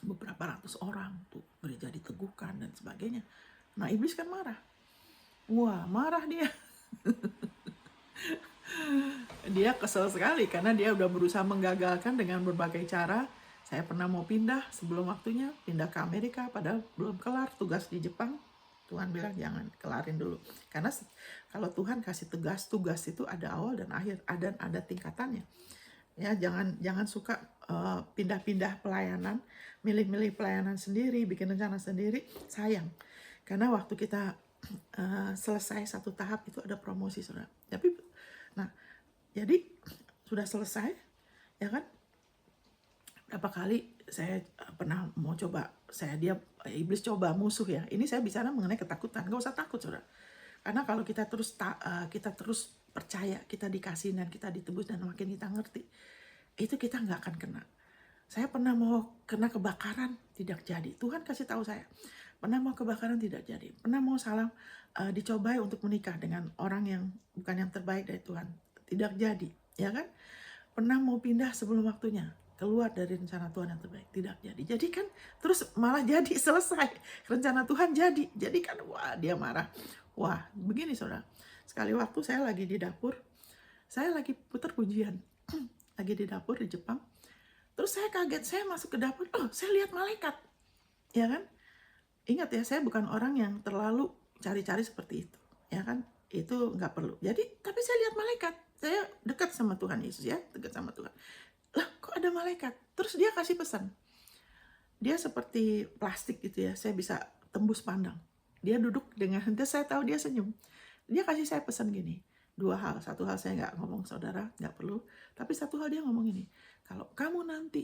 Beberapa ratus orang tuh gereja diteguhkan dan sebagainya. Nah iblis kan marah. Wah, marah dia. Dia kesel sekali karena dia udah berusaha menggagalkan dengan berbagai cara. Saya pernah mau pindah sebelum waktunya, pindah ke Amerika, padahal belum kelar tugas di Jepang. Tuhan bilang jangan, kelarin dulu. Karena kalau Tuhan kasih tugas itu ada awal dan akhir, ada tingkatannya. Ya, jangan suka pindah-pindah pelayanan, milih-milih pelayanan sendiri, bikin rencana sendiri, sayang. Karena waktu kita selesai satu tahap itu ada promosi, saudara. Tapi nah, jadi sudah selesai, ya kan? Berapa kali saya pernah mau coba, iblis coba musuh ya. Ini saya bicara mengenai ketakutan. Gak usah takut, saudara. Karena kalau kita terus percaya, kita dikasih dan kita ditebus dan makin kita ngerti, itu kita nggak akan kena. Saya pernah mau kena kebakaran, tidak jadi. Tuhan kasih tahu saya. Pernah mau kebakaran, tidak jadi. Pernah mau dicobai untuk menikah dengan orang yang bukan yang terbaik dari Tuhan, tidak jadi, ya kan? Pernah mau pindah sebelum waktunya, keluar dari rencana Tuhan yang terbaik, tidak jadi. Jadi kan terus malah jadi, selesai rencana Tuhan jadi kan, wah dia marah. Wah begini saudara, sekali waktu saya lagi di dapur, saya lagi putar pujian lagi di dapur di Jepang. Terus saya kaget, saya masuk ke dapur, saya lihat malaikat, ya kan? Ingat ya, saya bukan orang yang terlalu cari-cari seperti itu, ya kan? Itu nggak perlu. Jadi, tapi saya lihat malaikat. Saya dekat sama Tuhan Yesus ya, dekat sama Tuhan. Lah, kok ada malaikat? Terus dia kasih pesan. Dia seperti plastik gitu ya, saya bisa tembus pandang. Dia duduk dengan, saya tahu dia senyum. Dia kasih saya pesan gini, 2 hal. Satu hal saya nggak ngomong saudara, nggak perlu. Tapi satu hal dia ngomong gini, kalau kamu nanti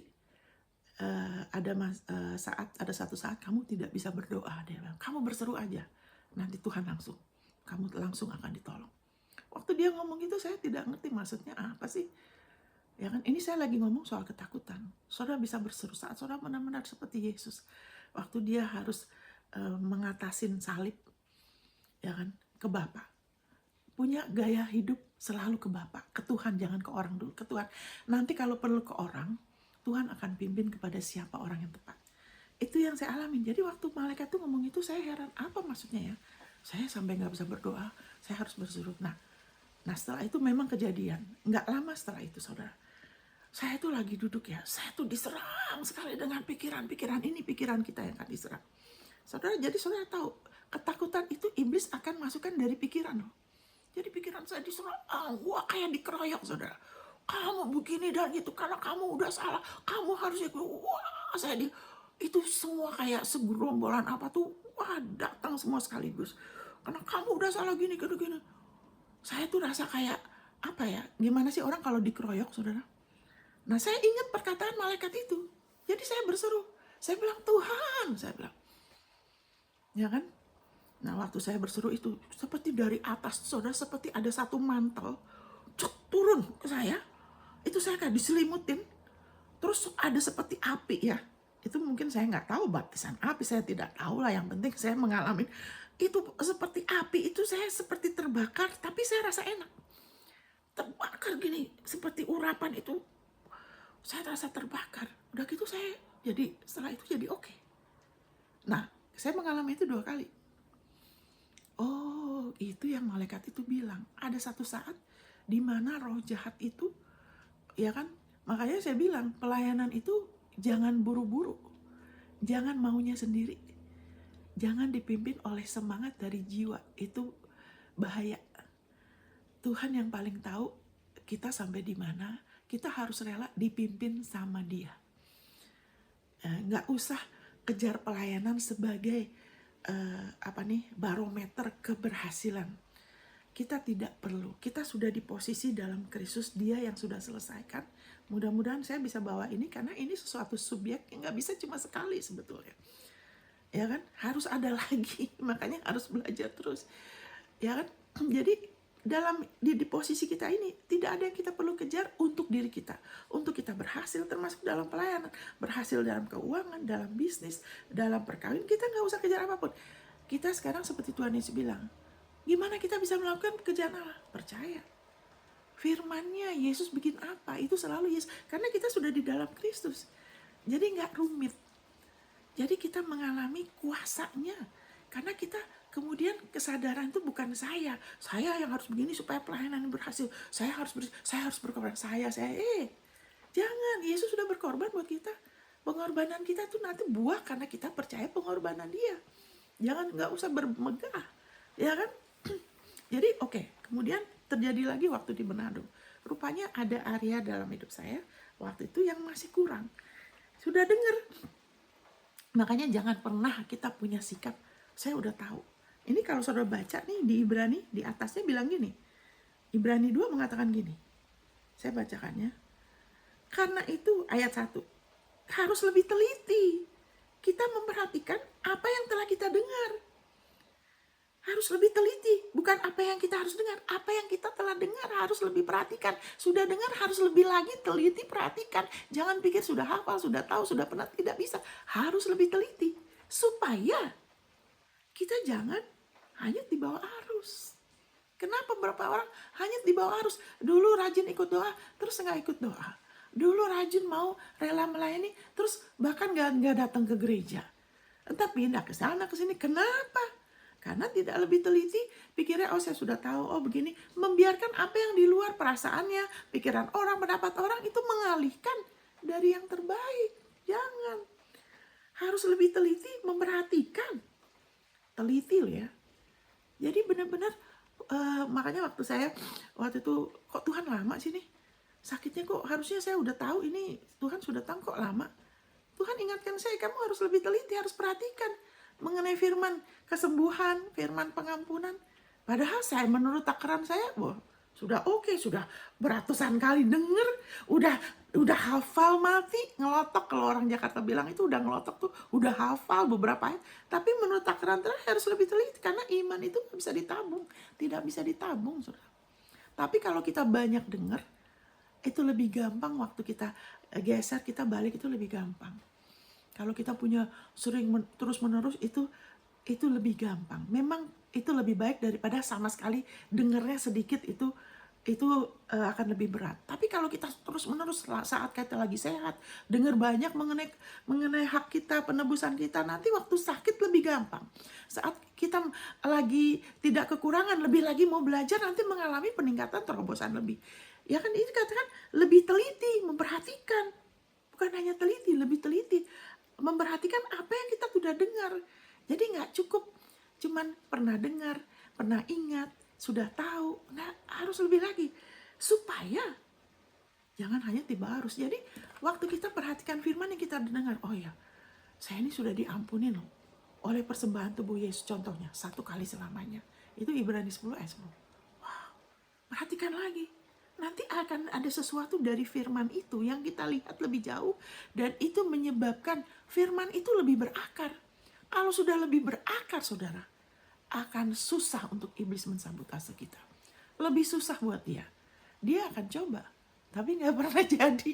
ada satu saat kamu tidak bisa berdoa, dia bilang, kamu berseru aja, nanti Tuhan kamu langsung akan ditolong. Waktu dia ngomong itu saya tidak ngerti maksudnya apa sih, ya kan? Ini saya lagi ngomong soal ketakutan. Saudara bisa berseru saat saudara benar-benar seperti Yesus, waktu dia harus mengatasin salib, ya kan, ke Bapa. Punya gaya hidup selalu ke Bapa, ke Tuhan, jangan ke orang dulu, ke Tuhan. Nanti kalau perlu ke orang, Tuhan akan pimpin kepada siapa orang yang tepat. Itu yang saya alamin. Jadi waktu malaikat tuh ngomong itu, saya heran, apa maksudnya ya? Saya sampai nggak bisa berdoa, saya harus berseru. Nah setelah itu memang kejadian. Nggak lama setelah itu saudara, saya tuh lagi duduk ya, saya tuh diserang sekali dengan pikiran ini, pikiran kita yang akan diserang. Saudara, jadi saudara tahu, ketakutan itu iblis akan masukkan dari pikiran loh. Jadi pikiran saya diserang, wah kayak dikeroyok saudara. Kamu begini dan gitu, karena kamu udah salah, kamu harusnya, wah itu semua kayak segerombolan apa tuh, wah datang semua sekaligus. Karena kamu udah salah gini. Saya tuh rasa kayak, apa ya, gimana sih orang kalau dikeroyok saudara. Nah saya ingat perkataan malaikat itu. Jadi saya berseru, saya bilang, Tuhan, saya bilang, ya kan. Nah waktu saya berseru itu, seperti dari atas saudara, seperti ada satu mantel turun ke saya. Itu saya kayak diselimutin. Terus ada seperti api ya. Itu mungkin saya nggak tahu baptisan api, saya tidak tahu lah. Yang penting saya mengalami itu seperti api. Itu saya seperti terbakar, tapi saya rasa enak. Terbakar gini, seperti urapan itu. Saya rasa terbakar. Udah gitu saya setelah itu jadi oke. Nah saya mengalami itu 2 kali. Oh, itu yang malaikat itu bilang. Ada satu saat di mana roh jahat itu, ya kan? Makanya saya bilang, pelayanan itu jangan buru-buru. Jangan maunya sendiri. Jangan dipimpin oleh semangat dari jiwa. Itu bahaya. Tuhan yang paling tahu kita sampai di mana. Kita harus rela dipimpin sama Dia. Nggak usah kejar pelayanan sebagai barometer keberhasilan. Kita tidak perlu. Kita sudah di posisi dalam Kristus, Dia yang sudah selesaikan. Mudah-mudahan saya bisa bawa ini, karena ini sesuatu subjek yang nggak bisa cuma sekali sebetulnya. Ya kan? Harus ada lagi. Makanya harus belajar terus. Ya kan? Jadi di posisi kita ini tidak ada yang kita perlu kejar untuk diri kita, untuk kita berhasil, termasuk dalam pelayanan, berhasil dalam keuangan, dalam bisnis, dalam perkawinan. Kita nggak usah kejar apapun. Kita sekarang seperti Tuhan Yesus bilang, gimana kita bisa melakukan pekerjaan Allah? Percaya. Firman-Nya, Yesus bikin apa, itu selalu Yesus, karena kita sudah di dalam Kristus. Jadi nggak rumit. Jadi kita mengalami kuasanya, karena kita kemudian kesadaran itu bukan saya yang harus begini supaya pelayanan berhasil, saya harus berkorban, jangan. Yesus sudah berkorban buat kita. Pengorbanan kita tuh nanti buah karena kita percaya pengorbanan Dia. Nggak usah bermegah, ya kan? Jadi kemudian terjadi lagi waktu di Manado. Rupanya ada area dalam hidup saya waktu itu yang masih kurang. Sudah dengar. Makanya jangan pernah kita punya sikap, saya udah tahu. Ini kalau saudara baca nih di Ibrani, di atasnya bilang gini. Ibrani 2 mengatakan gini. Saya bacakannya. Karena itu ayat 1. harus lebih teliti. Kita memperhatikan apa yang telah kita dengar. Harus lebih teliti, bukan apa yang kita harus dengar, apa yang kita telah dengar harus lebih perhatikan. Sudah dengar harus lebih lagi teliti, perhatikan. Jangan pikir sudah hafal, sudah tahu, sudah pernah, tidak bisa. Harus lebih teliti supaya kita jangan hanyut di bawah arus. Kenapa beberapa orang hanyut di bawah arus? Dulu rajin ikut doa, terus nggak ikut doa. Dulu rajin mau rela melayani, terus bahkan nggak datang ke gereja. Entah pindah ke sana ke sini. Kenapa? Karena tidak lebih teliti, pikirnya oh saya sudah tahu, oh begini. Membiarkan apa yang di luar perasaannya, pikiran orang, pendapat orang itu mengalihkan dari yang terbaik. Jangan. Harus lebih teliti, memperhatikan. Teliti loh ya. Jadi benar-benar, makanya waktu itu, kok Tuhan lama sih nih? Sakitnya kok harusnya saya udah tahu ini, Tuhan sudah tahu kok lama. Tuhan ingatkan saya, kamu harus lebih teliti, harus perhatikan mengenai firman kesembuhan, firman pengampunan. Padahal saya menurut takaran saya, sudah oke, sudah beratusan kali denger, udah hafal mati, ngelotok. Kalau orang Jakarta bilang itu udah ngelotok tuh, udah hafal beberapa ayat. Tapi menurut takaran terakhir harus lebih teliti, karena iman itu nggak bisa ditabung, tidak bisa ditabung, saudara. Tapi kalau kita banyak dengar, itu lebih gampang waktu kita geser, kita balik itu lebih gampang. Kalau kita punya sering terus-menerus itu lebih gampang. Memang itu lebih baik daripada sama sekali dengarnya sedikit, itu akan lebih berat. Tapi kalau kita terus-menerus saat kita lagi sehat, dengar banyak mengenai hak kita, penebusan kita, nanti waktu sakit lebih gampang. Saat kita lagi tidak kekurangan, lebih lagi mau belajar, nanti mengalami peningkatan terobosan lebih. Ya kan, ini katakan lebih teliti, memperhatikan. Bukan hanya teliti, lebih teliti. Memperhatikan apa yang kita sudah dengar. Jadi nggak cukup cuman pernah dengar, pernah ingat, sudah tahu. Nggak, harus lebih lagi. Supaya jangan hanya tiba arus. Jadi waktu kita perhatikan firman yang kita dengar, oh ya, saya ini sudah diampuni loh oleh persembahan tubuh Yesus, contohnya 1 kali selamanya. Itu Ibrani 10 ayat 10. Wow, perhatikan lagi. Nanti akan ada sesuatu dari firman itu yang kita lihat lebih jauh, dan itu menyebabkan firman itu lebih berakar. Kalau sudah lebih berakar, saudara, akan susah untuk iblis mensabotase kita. Lebih susah buat dia. Dia akan coba, tapi nggak pernah jadi.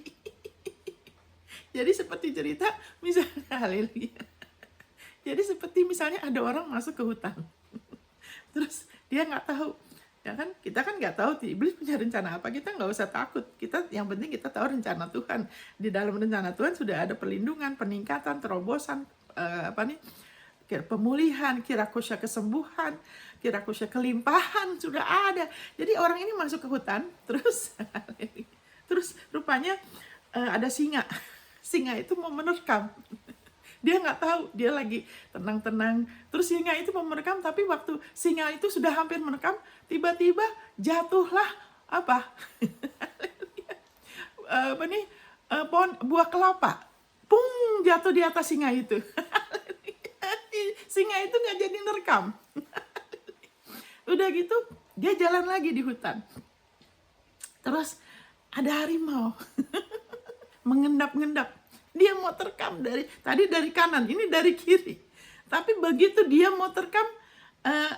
Jadi seperti cerita, misalnya, haleluya. Jadi seperti misalnya ada orang masuk ke hutan, terus dia nggak tahu. Ya kan, kita kan nggak tahu iblis punya rencana apa, kita nggak usah takut. Yang penting kita tahu rencana Tuhan. Di dalam rencana Tuhan sudah ada perlindungan, peningkatan, terobosan, pemulihan, kirakusya kesembuhan, kirakusya kelimpahan, sudah ada. Jadi orang ini masuk ke hutan, terus rupanya ada singa. Singa itu mau menerkam. Dia nggak tahu, dia lagi tenang-tenang. Terus singa itu mau merekam, tapi waktu singa itu sudah hampir merekam, tiba-tiba jatuhlah pohon buah kelapa. Pung, jatuh di atas singa itu. Singa itu nggak jadi nerekam. Udah gitu, dia jalan lagi di hutan. Terus ada harimau mengendap-endap. Dia mau terekam dari kanan, ini dari kiri. Tapi begitu dia mau terekam,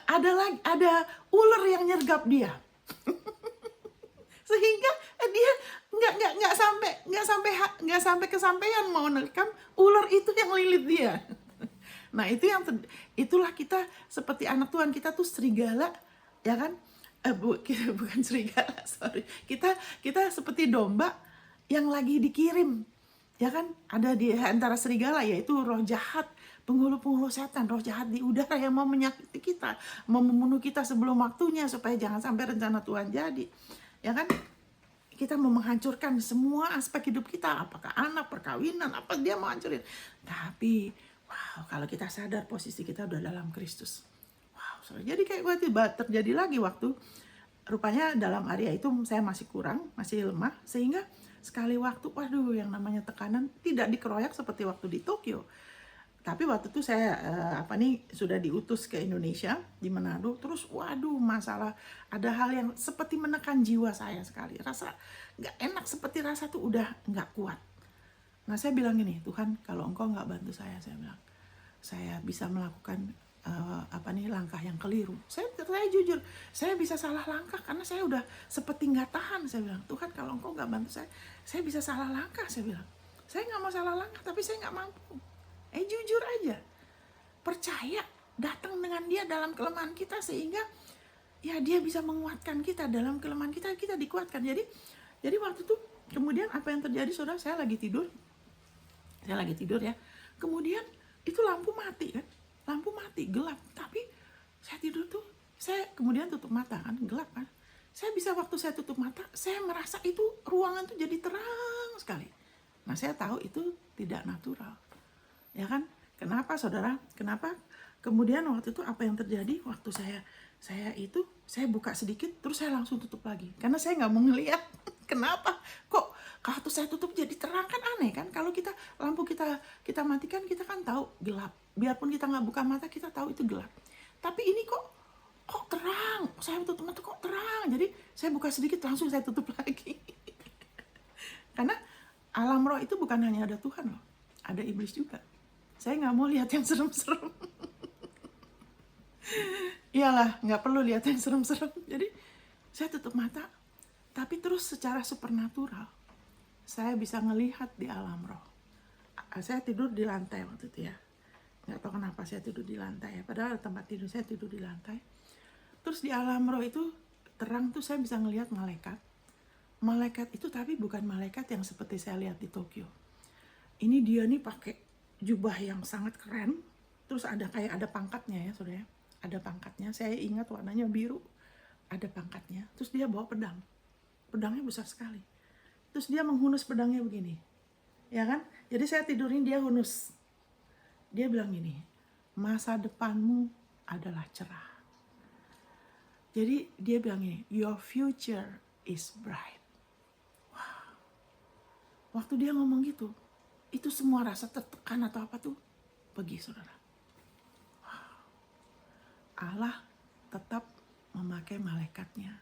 ada ular yang nyergap dia. Sehingga dia nggak sampai kesampaian mau nerekam, ular itu yang lilit dia. Nah, itulah kita seperti anak Tuhan, kita tuh serigala, ya kan? Bukan serigala, sorry. Kita seperti domba yang lagi dikirim. Ya kan, ada di antara serigala, yaitu roh jahat, penghulu-penghulu setan, roh jahat di udara yang mau menyakiti kita, mau membunuh kita sebelum waktunya supaya jangan sampai rencana Tuhan jadi. Ya kan, kita mau menghancurkan semua aspek hidup kita, apakah anak, perkawinan, apa dia mau hancurin. Tapi wow, kalau kita sadar posisi kita udah dalam Kristus. Wow, jadi kayak waktu terjadi lagi waktu rupanya dalam area itu saya masih kurang, masih lemah, sehingga sekali waktu, waduh, yang namanya tekanan tidak dikeroyak seperti waktu di Tokyo. Tapi waktu itu saya sudah diutus ke Indonesia, di Manado. Terus waduh, masalah, ada hal yang seperti menekan jiwa saya sekali. Rasa nggak enak, seperti rasa tuh udah nggak kuat. Nah saya bilang gini, Tuhan kalau engkau nggak bantu saya bilang, saya bisa melakukan langkah yang keliru. Saya jujur, saya bisa salah langkah karena saya udah seperti nggak tahan. Saya bilang, Tuhan kalau engkau nggak bantu saya bisa salah langkah. Saya bilang, saya nggak mau salah langkah, tapi saya nggak mampu. Jujur aja, percaya datang dengan dia dalam kelemahan kita, sehingga ya dia bisa menguatkan kita dalam kelemahan kita, kita dikuatkan. Jadi waktu itu kemudian apa yang terjadi, saudara, saya lagi tidur ya, kemudian itu lampu mati kan, lampu mati gelap, tapi saya tidur tuh, saya kemudian tutup mata kan, gelap kan, saya bisa waktu saya tutup mata, saya merasa itu ruangan tuh jadi terang sekali. Nah saya tahu itu tidak natural, ya kan? Kenapa saudara? Kenapa? Kemudian waktu itu apa yang terjadi? Waktu saya buka sedikit, terus saya langsung tutup lagi, karena saya nggak mau ngeliat. Kenapa? Kok kalau saya tutup jadi terang, kan aneh kan? Kalau lampu kita matikan, kita kan tahu gelap. Biarpun kita nggak buka mata, kita tahu itu gelap. Tapi ini kok terang? Saya tutup mata kok terang. Jadi saya buka sedikit, langsung saya tutup lagi. Karena alam roh itu bukan hanya ada Tuhan loh, ada iblis juga. Saya nggak mau lihat yang serem-serem. Iyalah, nggak perlu lihat yang serem-serem. Jadi saya tutup mata, tapi terus secara supernatural saya bisa ngelihat di alam roh. Saya tidur di lantai waktu itu ya, nggak tahu kenapa saya tidur di lantai ya, padahal tempat tidur saya tidur di lantai. Terus di alam roh itu terang tuh, saya bisa ngelihat malaikat itu, tapi bukan malaikat yang seperti saya lihat di Tokyo. Ini dia nih pakai jubah yang sangat keren, terus ada pangkatnya ya saudara, ada pangkatnya. Saya ingat warnanya biru, ada pangkatnya. Terus dia bawa pedangnya besar sekali. Terus dia menghunus pedangnya begini, ya kan? Jadi saya tidurin, dia hunus. Dia bilang gini, masa depanmu adalah cerah. Jadi dia bilang gini, your future is bright. Wow. Waktu dia ngomong gitu, itu semua rasa tertekan atau apa tuh pergi, saudara. Wow. Allah tetap memakai malaikatnya.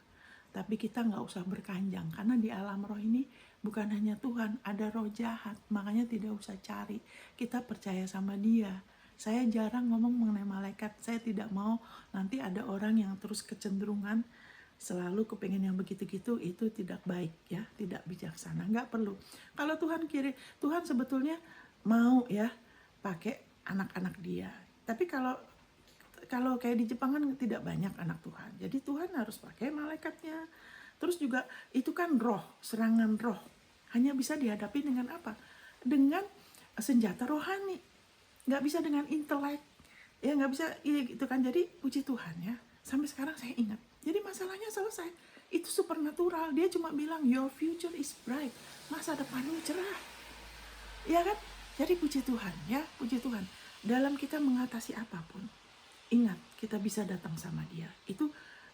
Tapi kita nggak usah berkanjang, karena di alam roh ini bukan hanya Tuhan, ada roh jahat. Makanya tidak usah cari, kita percaya sama dia. Saya jarang ngomong mengenai malaikat, saya tidak mau nanti ada orang yang terus kecenderungan selalu kepengen yang begitu-gitu, itu tidak baik ya, tidak bijaksana, nggak perlu. Kalau Tuhan sebetulnya mau ya pakai anak-anak dia. Tapi kalau kayak di Jepang kan tidak banyak anak Tuhan. Jadi Tuhan harus pakai malaikatnya. Terus juga itu kan roh, serangan roh. Hanya bisa dihadapi dengan apa? Dengan senjata rohani. Nggak bisa dengan intelek. Ya nggak bisa gitu kan. Jadi puji Tuhan ya. Sampai sekarang saya ingat. Jadi masalahnya selesai. Itu supernatural. Dia cuma bilang your future is bright. Masa depanmu cerah. Ya kan? Jadi puji Tuhan ya. Puji Tuhan. Dalam kita mengatasi apapun, ingat, kita bisa datang sama dia. Itu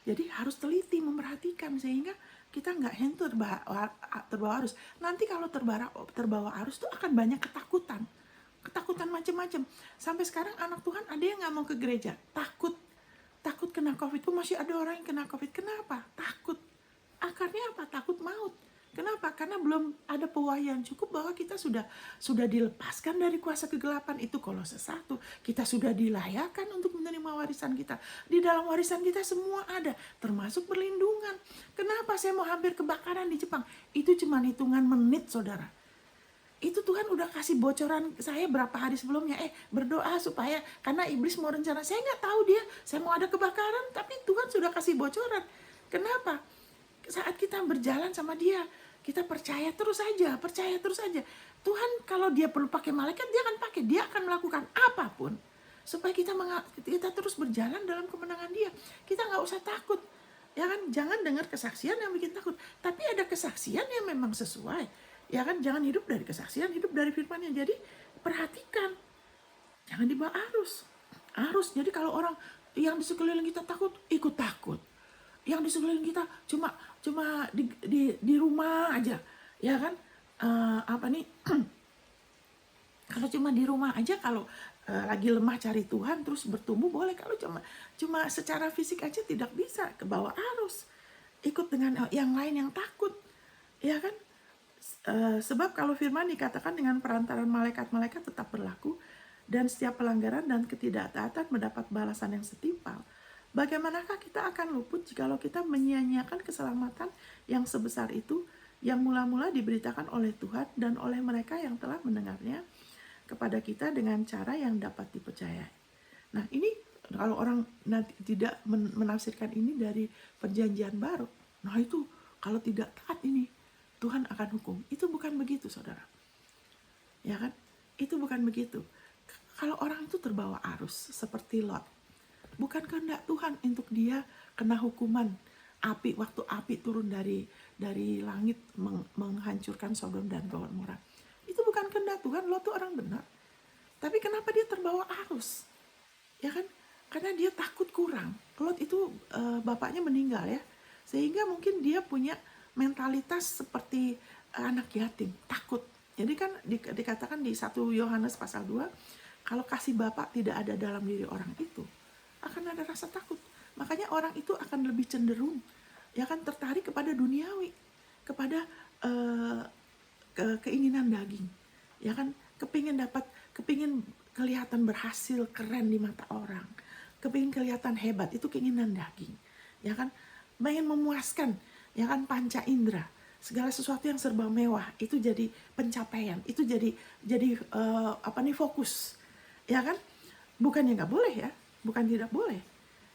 jadi harus teliti memperhatikan, sehingga kita nggak terbawa arus. Nanti kalau terbawa arus tuh akan banyak ketakutan macam-macam. Sampai sekarang anak Tuhan ada yang nggak mau ke gereja, takut kena COVID. Tuh masih ada orang yang kena COVID. Kenapa? Takut. Akarnya apa? Takut maut. Kenapa? Karena belum ada pewahyuan cukup bahwa kita sudah dilepaskan dari kuasa kegelapan. Itu Kolose 1. Kita sudah dilayakkan untuk menerima warisan kita. Di dalam warisan kita semua ada, termasuk perlindungan. Kenapa saya mau hampir kebakaran di Jepang? Itu cuma hitungan menit, saudara. Itu Tuhan udah kasih bocoran saya berapa hari sebelumnya. Berdoa supaya, karena iblis mau rencana. Saya nggak tahu saya mau ada kebakaran, tapi Tuhan sudah kasih bocoran. Kenapa? Saat kita berjalan sama dia, kita percaya terus aja. Tuhan kalau dia perlu pakai malaikat, dia akan melakukan apapun supaya kita terus berjalan dalam kemenangan dia. Kita nggak usah takut, ya kan? Jangan dengar kesaksian yang bikin takut, tapi ada kesaksian yang memang sesuai, ya kan? Jangan hidup dari kesaksian, hidup dari firman-Nya. Jadi perhatikan, jangan dibawa arus. Jadi kalau orang yang di sekeliling kita takut, ikut takut. Yang di sekeliling kita cuma di rumah aja, ya kan? Kalau cuma di rumah aja, kalau lagi lemah cari Tuhan terus bertumbuh boleh. Kalau cuma secara fisik aja tidak bisa, ke bawah arus, ikut dengan yang lain yang takut, ya kan? Sebab kalau firman dikatakan dengan perantaran malaikat-malaikat tetap berlaku, dan setiap pelanggaran dan ketidaktaatan mendapat balasan yang setimpal, bagaimanakah kita akan luput jikalau kita menyia-nyiakan keselamatan yang sebesar itu, yang mula-mula diberitakan oleh Tuhan dan oleh mereka yang telah mendengarnya kepada kita dengan cara yang dapat dipercayai. Nah, ini kalau orang nanti tidak menafsirkan ini dari perjanjian baru, nah itu kalau tidak taat ini Tuhan akan hukum. Itu bukan begitu, saudara. Ya kan? Itu bukan begitu. Kalau orang itu terbawa arus seperti Lot, bukan kehendak Tuhan untuk dia kena hukuman api, waktu api turun dari langit menghancurkan Sodom dan Gomora. Itu bukan kehendak Tuhan. Lot itu orang benar. Tapi kenapa dia terbawa arus? Ya kan? Karena dia takut kurang. Lot itu bapaknya meninggal ya. Sehingga mungkin dia punya mentalitas seperti anak yatim, takut. Jadi kan dikatakan di 1 Yohanes pasal 2, kalau kasih Bapa tidak ada dalam diri orang itu, akan ada rasa takut. Makanya orang itu akan lebih cenderung ya kan tertarik kepada duniawi, kepada keinginan daging. Ya kan, kepingin kelihatan berhasil, keren di mata orang. Kepingin kelihatan hebat, itu keinginan daging. Ya kan, pengen memuaskan, ya kan, panca indera. Segala sesuatu yang serba mewah itu jadi pencapaian, itu jadi fokus. Ya kan? Bukannya nggak boleh ya, bukan tidak boleh.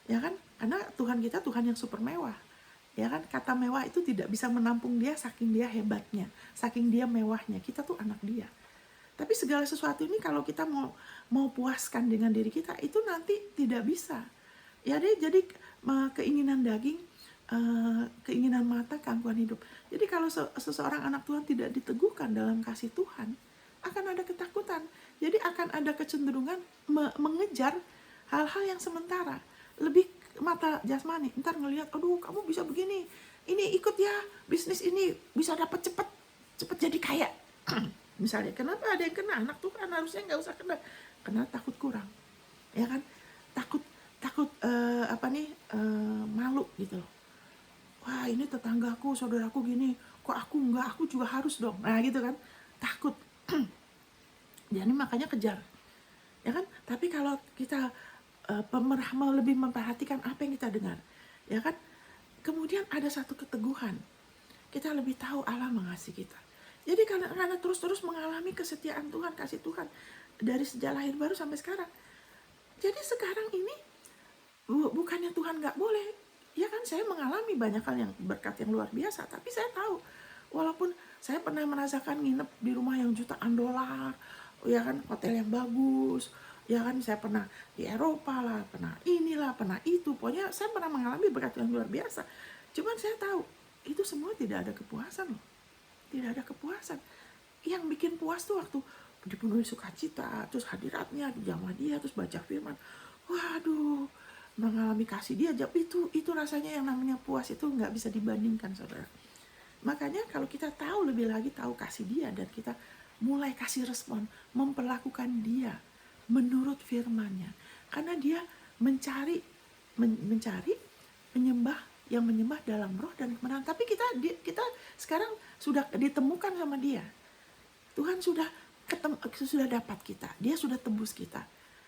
Ya kan? Karena Tuhan kita Tuhan yang super mewah. Ya kan? Kata mewah itu tidak bisa menampung dia saking dia hebatnya, saking dia mewahnya. Kita tuh anak dia. Tapi segala sesuatu ini kalau kita mau puaskan dengan diri kita, itu nanti tidak bisa. Ya jadi keinginan daging, keinginan mata, gangguan hidup. Jadi kalau seseorang anak Tuhan tidak diteguhkan dalam kasih Tuhan, akan ada ketakutan. Jadi akan ada kecenderungan mengejar hal-hal yang sementara. Lebih mata jasmani. Ntar ngelihat, aduh kamu bisa begini, ini ikut ya, bisnis ini bisa dapat cepet jadi kaya. Misalnya, kenapa ada yang kena? Anak Tuhan harusnya nggak usah kena. Karena takut kurang. Ya kan? Takut malu gitu loh. Wah, ini tetanggaku, saudaraku gini, kok aku enggak, aku juga harus dong. Nah gitu kan, takut. Jadi makanya kejar, ya kan. Tapi kalau kita lebih memperhatikan apa yang kita dengar, ya kan, kemudian ada satu keteguhan, kita lebih tahu Allah mengasihi kita. Jadi karena terus mengalami kesetiaan Tuhan, kasih Tuhan dari sejak lahir baru sampai sekarang. Jadi sekarang ini bukannya Tuhan nggak boleh, ya kan, saya mengalami banyak hal yang berkat yang luar biasa. Tapi saya tahu, walaupun saya pernah merasakan nginep di rumah yang jutaan dolar, ya kan, hotel yang bagus, ya kan, saya pernah di Eropa lah, pernah inilah, pernah itu, pokoknya saya pernah mengalami berkat yang luar biasa. Cuman saya tahu itu semua tidak ada kepuasan loh, tidak ada kepuasan. Yang bikin puas tuh waktu dipenuhi sukacita, terus hadiratnya, dijamah dia, terus baca firman, waduh, mengalami kasih dia, itu rasanya yang namanya puas, itu nggak bisa dibandingkan, saudara. Makanya kalau kita tahu lebih lagi, tahu kasih dia, dan kita mulai kasih respon, memperlakukan dia menurut firman-Nya, karena dia mencari penyembah yang menyembah dalam roh dan kebenaran. Tapi kita sekarang sudah ditemukan sama dia. Tuhan sudah dapat kita, dia sudah tebus kita,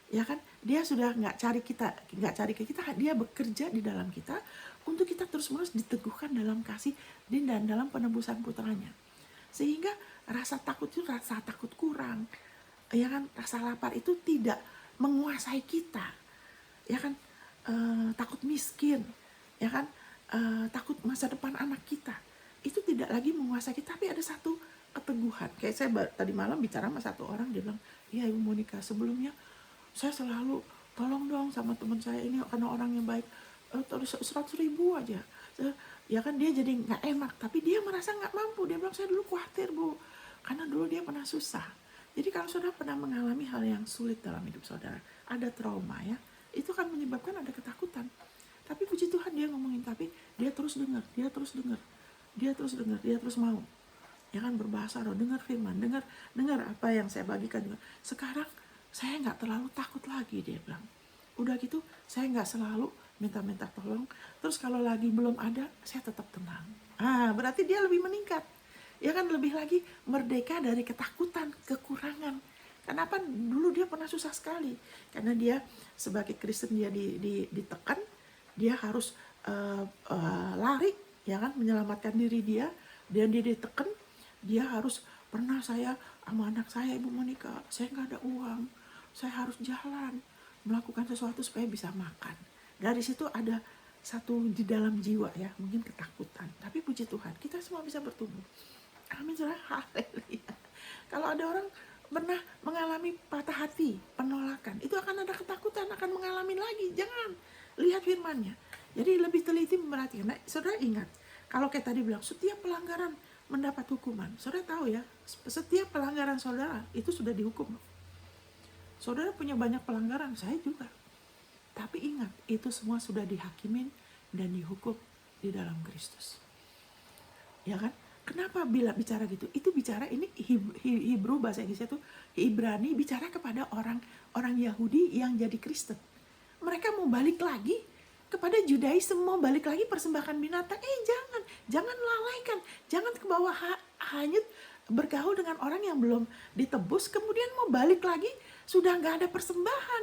ya kan. Dia sudah nggak cari ke kita, dia bekerja di dalam kita untuk kita terus-menerus diteguhkan dalam kasih dan dalam penebusan putranya. Sehingga rasa takut itu rasa takut kurang, ya kan, rasa lapar itu tidak menguasai kita, ya kan, takut miskin, ya kan, takut masa depan anak kita itu tidak lagi menguasai kita. Tapi ada satu keteguhan. Kayak saya tadi malam bicara sama satu orang, dia bilang, iya Ibu Monica, sebelumnya saya selalu tolong dong sama teman saya ini karena orang yang baik, 100.000 aja, ya kan. Dia jadi nggak enak, tapi dia merasa nggak mampu. Dia bilang, saya dulu khawatir Bu, karena dulu dia pernah susah. Jadi kalau saudara pernah mengalami hal yang sulit dalam hidup saudara, ada trauma ya, itu kan menyebabkan ada ketakutan. Tapi puji Tuhan dia ngomongin, tapi dia terus dengar, dia terus mau, ya kan, berbahasa roh, dengar firman, dengar apa yang saya bagikan. Sekarang saya nggak terlalu takut lagi, dia bilang. Udah gitu saya nggak selalu minta tolong, terus kalau lagi belum ada saya tetap tenang. Berarti dia lebih meningkat, Ya kan, lebih lagi merdeka dari ketakutan, kekurangan. Kenapa dulu dia pernah susah sekali? Karena dia sebagai Kristen dia ditekan, dia harus lari, ya kan, menyelamatkan diri dia, dan dia ditekan, dia harus pernah saya sama anak saya, Ibu Monica, saya nggak ada uang, saya harus jalan melakukan sesuatu supaya bisa makan. Dari situ ada satu di dalam jiwa ya, mungkin ketakutan. Tapi puji Tuhan, kita semua bisa bertumbuh. Amin, saudara. Haleluya. Kalau ada orang pernah mengalami patah hati, penolakan, itu akan ada ketakutan, akan mengalami lagi. Jangan. Lihat firman-Nya. Jadi lebih teliti memperhatikan. Nah, saudara ingat, kalau kayak tadi bilang, setiap pelanggaran mendapat hukuman. Saudara tahu ya, setiap pelanggaran saudara itu sudah dihukum. Saudara punya banyak pelanggaran, saya juga. Tapi ingat, itu semua sudah dihakimin dan dihukum di dalam Kristus. Ya kan? Kenapa bila bicara gitu? Itu bicara, ini Hebrew, bahasa Inggrisnya itu Ibrani, bicara kepada orang Yahudi yang jadi Kristen. Mereka mau balik lagi kepada Judaisme, mau balik lagi persembahkan binatang. Jangan lalaikan, jangan ke bawah hanyut bergaul dengan orang yang belum ditebus, kemudian mau balik lagi sudah nggak ada persembahan,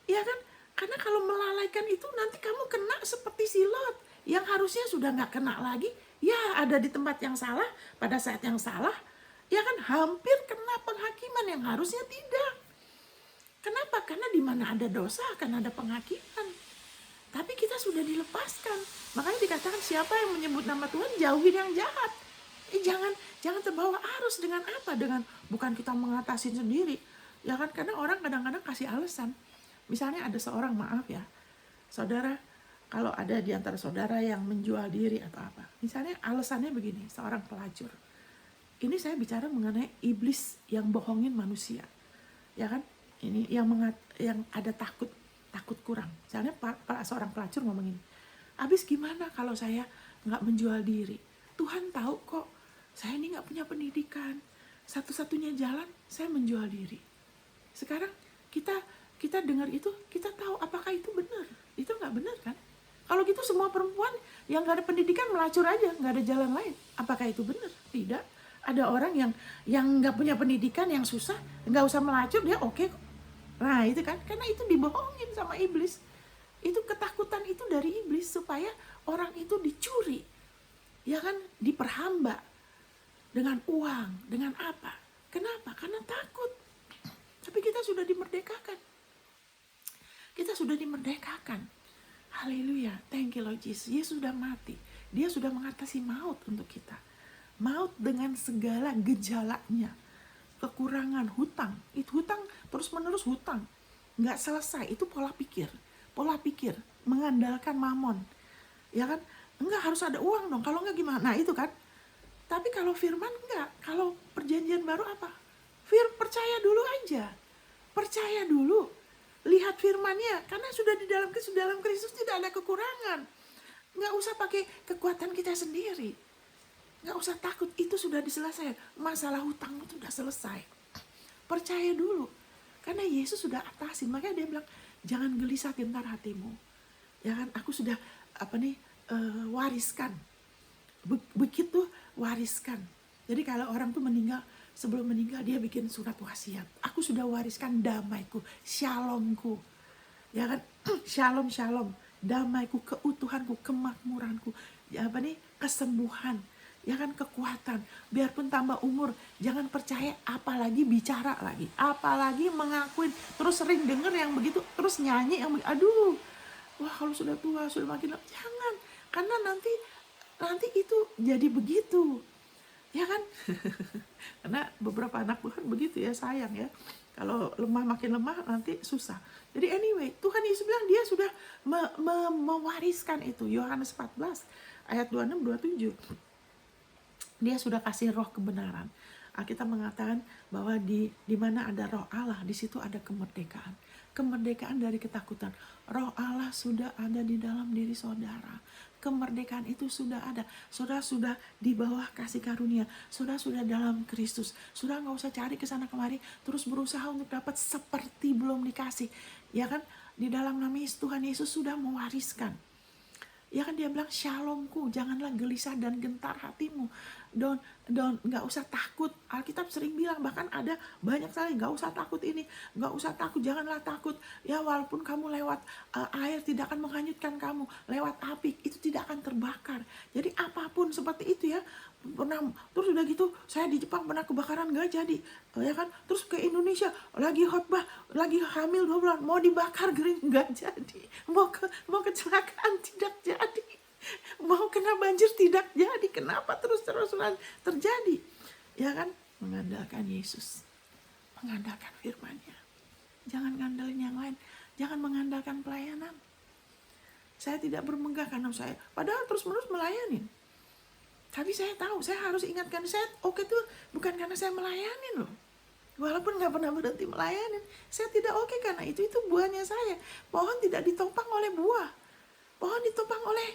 ya kan? Karena kalau melalaikan itu nanti kamu kena seperti si Lot yang harusnya sudah nggak kena lagi. Ya, ada di tempat yang salah, pada saat yang salah, ya kan, hampir kena penghakiman yang harusnya tidak. Kenapa? Karena di mana ada dosa akan ada penghakiman. Tapi kita sudah dilepaskan. Makanya dikatakan siapa yang menyebut nama Tuhan, jauhin yang jahat. Jangan terbawa arus dengan apa? Dengan bukan kita mengatasi sendiri. Ya kan, karena orang kadang-kadang kasih alasan. Misalnya ada seorang, maaf ya, saudara, kalau ada di antara saudara yang menjual diri atau apa, misalnya alasannya begini, seorang pelacur. Ini saya bicara mengenai iblis yang bohongin manusia, ya kan? Ini yang ada takut kurang. Misalnya seorang pelacur ngomong ini, abis gimana kalau saya nggak menjual diri? Tuhan tahu kok, saya ini nggak punya pendidikan. Satu-satunya jalan saya menjual diri. Sekarang kita dengar itu, kita tahu apakah itu benar? Itu nggak benar kan? Kalau gitu semua perempuan yang nggak ada pendidikan melacur aja, nggak ada jalan lain. Apakah itu benar? Tidak. Ada orang yang nggak punya pendidikan, yang susah, nggak usah melacur, dia oke kok. Nah itu kan, karena itu dibohongin sama iblis. Itu ketakutan itu dari iblis supaya orang itu dicuri, ya kan, diperhamba dengan uang, dengan apa? Kenapa? Karena takut. Tapi kita sudah dimerdekakan. Kita sudah dimerdekakan. Haleluya, thank you Lord Jesus. Yesus sudah mati. Dia sudah mengatasi maut untuk kita. Maut dengan segala gejalanya. Kekurangan, hutang. Itu hutang, terus menerus hutang. Nggak selesai, itu pola pikir. Pola pikir, mengandalkan mamon. Ya kan? Enggak, harus ada uang dong. Kalau enggak gimana? Nah itu kan. Tapi kalau firman enggak. Kalau perjanjian baru apa? Percaya dulu aja. Percaya dulu. Lihat firman-Nya, karena sudah di dalam Kristus tidak ada kekurangan. Nggak usah pakai kekuatan kita sendiri. Nggak usah takut, itu sudah diselesaikan. Masalah hutang itu sudah selesai. Percaya dulu, karena Yesus sudah atasin. Makanya dia bilang, jangan gelisah gentar hatimu. Ya kan, aku sudah wariskan. Begitu wariskan. Jadi kalau orang tuh meninggal, sebelum meninggal dia bikin surat wasiat. Aku sudah wariskan damaiku, shalomku. Ya kan? Shalom, shalom. Damaiku, keutuhanku, kemakmuranku. Ya kesembuhan. Ya kan, kekuatan. Biarpun tambah umur, jangan percaya, apalagi bicara lagi. Apalagi mengakuin. Terus sering denger yang begitu, terus nyanyi yang begitu. Aduh, wah kalau sudah tua, sudah makin lama. Jangan. Karena nanti itu jadi begitu. Ya kan? Karena beberapa anak Tuhan begitu ya, sayang ya. Kalau makin lemah nanti susah. Jadi anyway, Tuhan Yesus bilang dia sudah mewariskan itu. Yohanes 14 ayat 26-27. Dia sudah kasih roh kebenaran. Kita mengatakan bahwa di mana ada roh Allah, di situ ada kemerdekaan. Kemerdekaan dari ketakutan. Roh Allah sudah ada di dalam diri saudara. Kemerdekaan itu sudah ada. Saudara sudah di bawah kasih karunia. Saudara sudah dalam Kristus. Saudara nggak usah cari ke sana kemari, terus berusaha untuk dapat seperti belum dikasih. Ya kan? Di dalam nama Tuhan Yesus sudah mewariskan. Ya kan dia bilang shalomku, janganlah gelisah dan gentar hatimu. Nggak usah takut. Alkitab sering bilang, bahkan ada banyak sekali, nggak usah takut ini, nggak usah takut, janganlah takut. Ya walaupun kamu lewat air tidak akan menghanyutkan kamu, lewat api itu tidak akan terbakar. Jadi apapun seperti itu ya. Terus udah gitu saya di Jepang pernah kebakaran nggak jadi, ya kan. Terus ke Indonesia lagi khotbah, lagi hamil 2 bulan mau dibakar gering nggak jadi, mau kecelakaan tidak jadi, mau kena banjir tidak jadi. Kenapa terus-terusan terjadi? Ya kan, mengandalkan Yesus, mengandalkan firman-Nya. Jangan ngandelin yang lain, jangan mengandalkan pelayanan. Saya tidak bermegah karena saya padahal terus-menerus melayanin. Tapi saya tahu, saya harus ingatkan, saya oke tuh bukan karena saya melayanin loh. Walaupun nggak pernah berhenti melayanin, saya tidak oke karena itu buahnya saya. Pohon tidak ditopang oleh buah, pohon ditopang oleh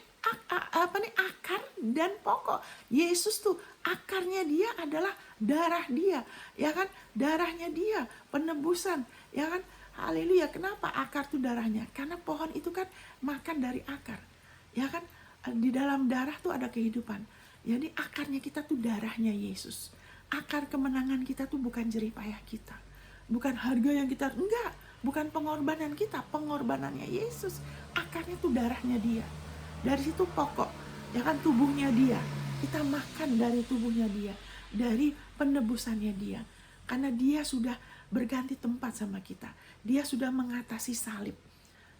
akar dan pokok. Yesus tuh akarnya dia adalah darah dia, ya kan, darahnya dia penebusan, ya kan. Haleluya. Kenapa akar tuh darahnya? Karena pohon itu kan makan dari akar, ya kan. Di dalam darah tuh ada kehidupan. Jadi akarnya kita tuh darahnya Yesus. Akar kemenangan kita tuh bukan jerih payah kita, bukan harga yang kita, enggak, bukan pengorbanan kita, pengorbanannya Yesus. Akarnya tuh darahnya dia. Dari situ pokok, ya kan, tubuhnya dia. Kita makan dari tubuhnya dia, dari penebusannya dia. Karena dia sudah berganti tempat sama kita. Dia sudah mengatasi salib,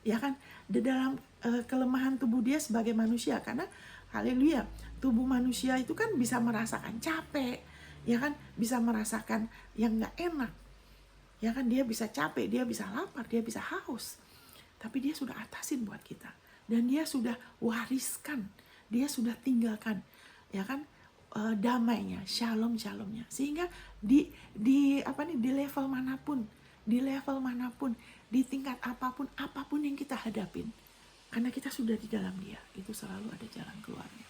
ya kan, di dalam kelemahan tubuh dia sebagai manusia. Karena haleluya, tubuh manusia itu kan bisa merasakan capek, ya kan, bisa merasakan yang gak enak, ya kan, dia bisa capek, dia bisa lapar, dia bisa haus. Tapi dia sudah atasin buat kita, dan dia sudah wariskan, dia sudah tinggalkan, ya kan, damainya, shalomnya. Sehingga di level manapun, di tingkat apapun yang kita hadapin, karena kita sudah di dalam dia, itu selalu ada jalan keluarnya.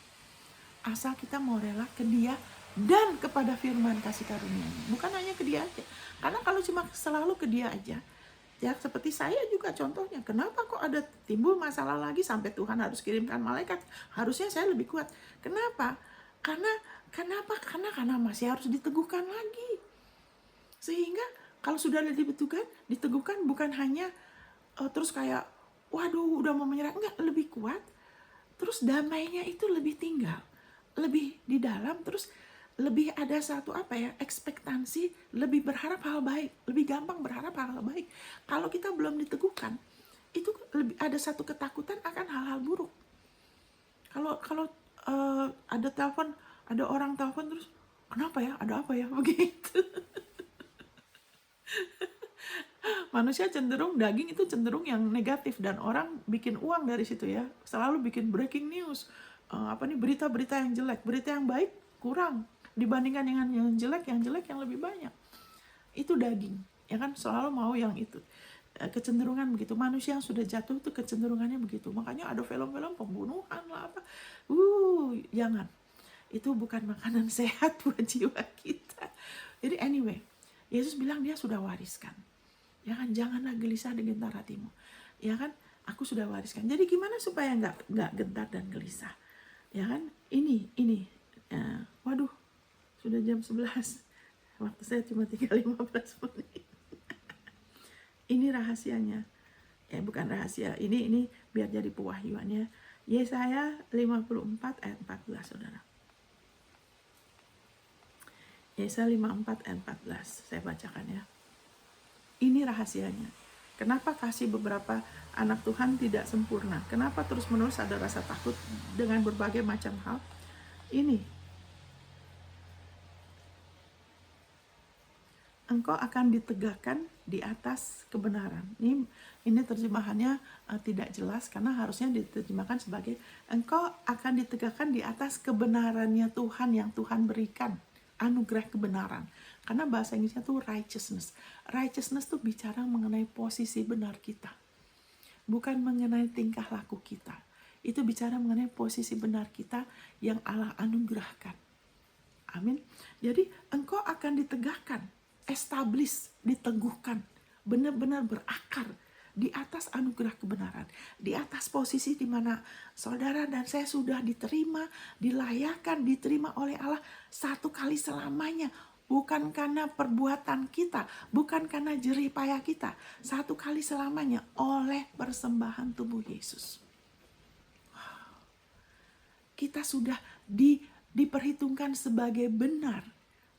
Asal kita mau rela ke dia dan kepada firman kasih karunia-Nya. Bukan hanya ke dia aja. Karena kalau cuma selalu ke dia aja, ya seperti saya juga contohnya. Kenapa kok ada timbul masalah lagi sampai Tuhan harus kirimkan malaikat? Harusnya saya lebih kuat. Kenapa? Karena masih harus diteguhkan lagi. Sehingga kalau sudah diteguhkan bukan hanya terus kayak waduh udah mau menyerah, enggak, lebih kuat. Terus damainya itu lebih tinggal, lebih di dalam, terus lebih ada satu ekspektansi, lebih berharap hal baik, lebih gampang berharap hal baik. Kalau kita belum diteguhkan, itu lebih ada satu ketakutan akan hal-hal buruk. Kalau ada orang telepon terus, kenapa ya, ada apa ya, begitu. Manusia daging itu cenderung yang negatif, dan orang bikin uang dari situ ya, selalu bikin breaking news, berita-berita yang jelek. Berita yang baik kurang dibandingkan dengan yang jelek yang lebih banyak. Itu daging, ya kan, selalu mau yang itu. Kecenderungan begitu, manusia yang sudah jatuh itu kecenderungannya begitu. Makanya ada film-film pembunuhan lah apa. Jangan, itu bukan makanan sehat buat jiwa kita. Jadi anyway, Yesus bilang dia sudah wariskan. Ya kan, janganlah gelisah dan gentar hatimu. Ya kan, aku sudah wariskan. Jadi gimana supaya nggak gentar dan gelisah? Ya kan, ini. Waduh, sudah jam 11. Waktu saya cuma tinggal 15 menit. Ini rahasianya. Ya bukan rahasia. Ini biar jadi pewahyuannya. Yesaya 54 ayat 14, saudara. Yesaya 54 ayat 14. Saya bacakan ya. Ini rahasianya. Kenapa kasih beberapa anak Tuhan tidak sempurna? Kenapa terus-menerus ada rasa takut dengan berbagai macam hal? Ini. Engkau akan ditegakkan di atas kebenaran. Ini terjemahannya tidak jelas, karena harusnya diterjemahkan sebagai engkau akan ditegakkan di atas kebenarannya Tuhan yang Tuhan berikan. Anugerah kebenaran. Karena bahasa Inggrisnya tuh righteousness. Righteousness tuh bicara mengenai posisi benar kita, bukan mengenai tingkah laku kita. Itu bicara mengenai posisi benar kita yang Allah anugerahkan. Amin. Jadi engkau akan ditegakkan, establish, diteguhkan, benar-benar berakar di atas anugerah kebenaran, di atas posisi di mana saudara dan saya sudah diterima, dilayakan, diterima oleh Allah satu kali selamanya. Bukan karena perbuatan kita, bukan karena jerih payah kita, satu kali selamanya oleh persembahan tubuh Yesus. Kita sudah diperhitungkan sebagai benar,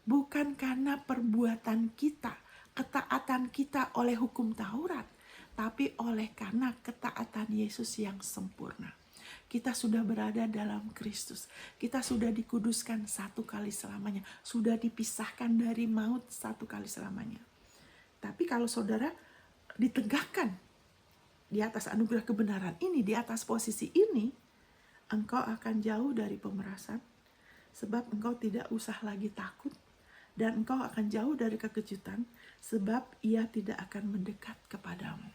bukan karena perbuatan kita, ketaatan kita oleh hukum Taurat, tapi oleh karena ketaatan Yesus yang sempurna. Kita sudah berada dalam Kristus. Kita sudah dikuduskan satu kali selamanya. Sudah dipisahkan dari maut satu kali selamanya. Tapi kalau saudara ditegakkan di atas anugerah kebenaran ini, di atas posisi ini, engkau akan jauh dari pemerasan. Sebab engkau tidak usah lagi takut. Dan engkau akan jauh dari kekejutan. Sebab ia tidak akan mendekat kepadamu.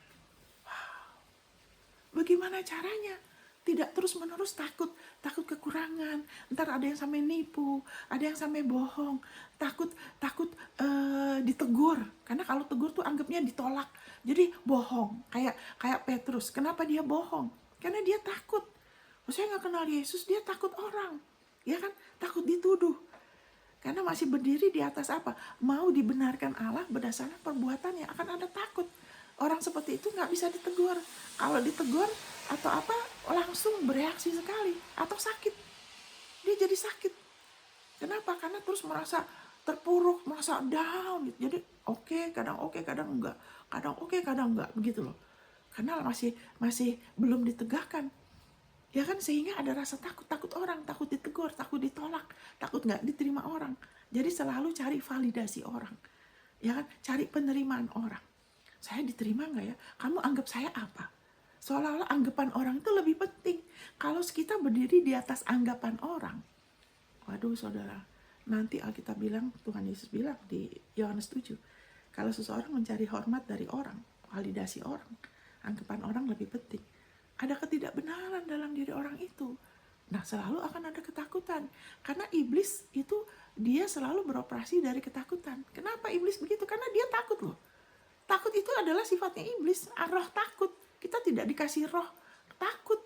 Bagaimana caranya? Tidak terus-menerus takut kekurangan. Ntar ada yang sampai nipu, ada yang sampai bohong, takut ditegur. Karena kalau tegur tuh anggapnya ditolak. Jadi bohong, kayak Petrus. Kenapa dia bohong? Karena dia takut. Saya nggak kenal Yesus, dia takut orang, ya kan? Takut dituduh. Karena masih berdiri di atas apa? Mau dibenarkan Allah berdasarkan perbuatannya, akan ada takut. Orang seperti itu nggak bisa ditegur. Kalau ditegur atau apa, langsung bereaksi sekali atau sakit. Dia jadi sakit. Kenapa? Karena terus merasa terpuruk, merasa down. Jadi kadang enggak, kadang kadang enggak, begitu loh. Karena masih belum ditegakkan. Ya kan, sehingga ada rasa takut orang, takut ditegur, takut ditolak, takut nggak diterima orang. Jadi selalu cari validasi orang. Ya kan, cari penerimaan orang. Saya diterima nggak ya? Kamu anggap saya apa? Seolah-olah anggapan orang itu lebih penting. Kalau kita berdiri di atas anggapan orang, waduh saudara, nanti Alkitab bilang, Tuhan Yesus bilang di Yohanes 7, kalau seseorang mencari hormat dari orang, validasi orang, anggapan orang lebih penting. Ada ketidakbenaran dalam diri orang itu. Nah, selalu akan ada ketakutan. Karena iblis itu dia selalu beroperasi dari ketakutan. Kenapa iblis begitu? Karena dia takut loh. Takut itu adalah sifatnya iblis, roh takut. Kita tidak dikasih roh takut.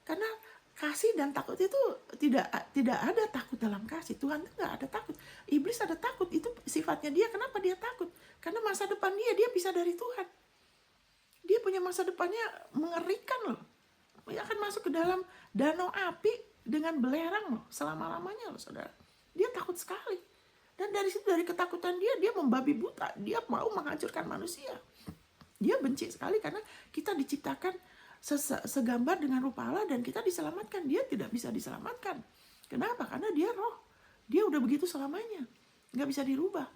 Karena kasih dan takut itu tidak ada takut dalam kasih. Tuhan itu nggak ada takut. Iblis ada takut, itu sifatnya dia. Kenapa dia takut? Karena masa depan dia pisah dari Tuhan. Dia punya masa depannya mengerikan loh. Dia akan masuk ke dalam danau api dengan belerang loh, selama-lamanya loh saudara. Dia takut sekali. Dan dari situ, dari ketakutan dia membabi buta. Dia mau menghancurkan manusia. Dia benci sekali karena kita diciptakan segambar dengan rupa Allah dan kita diselamatkan. Dia tidak bisa diselamatkan. Kenapa? Karena dia roh. Dia udah begitu selamanya. Nggak bisa dirubah.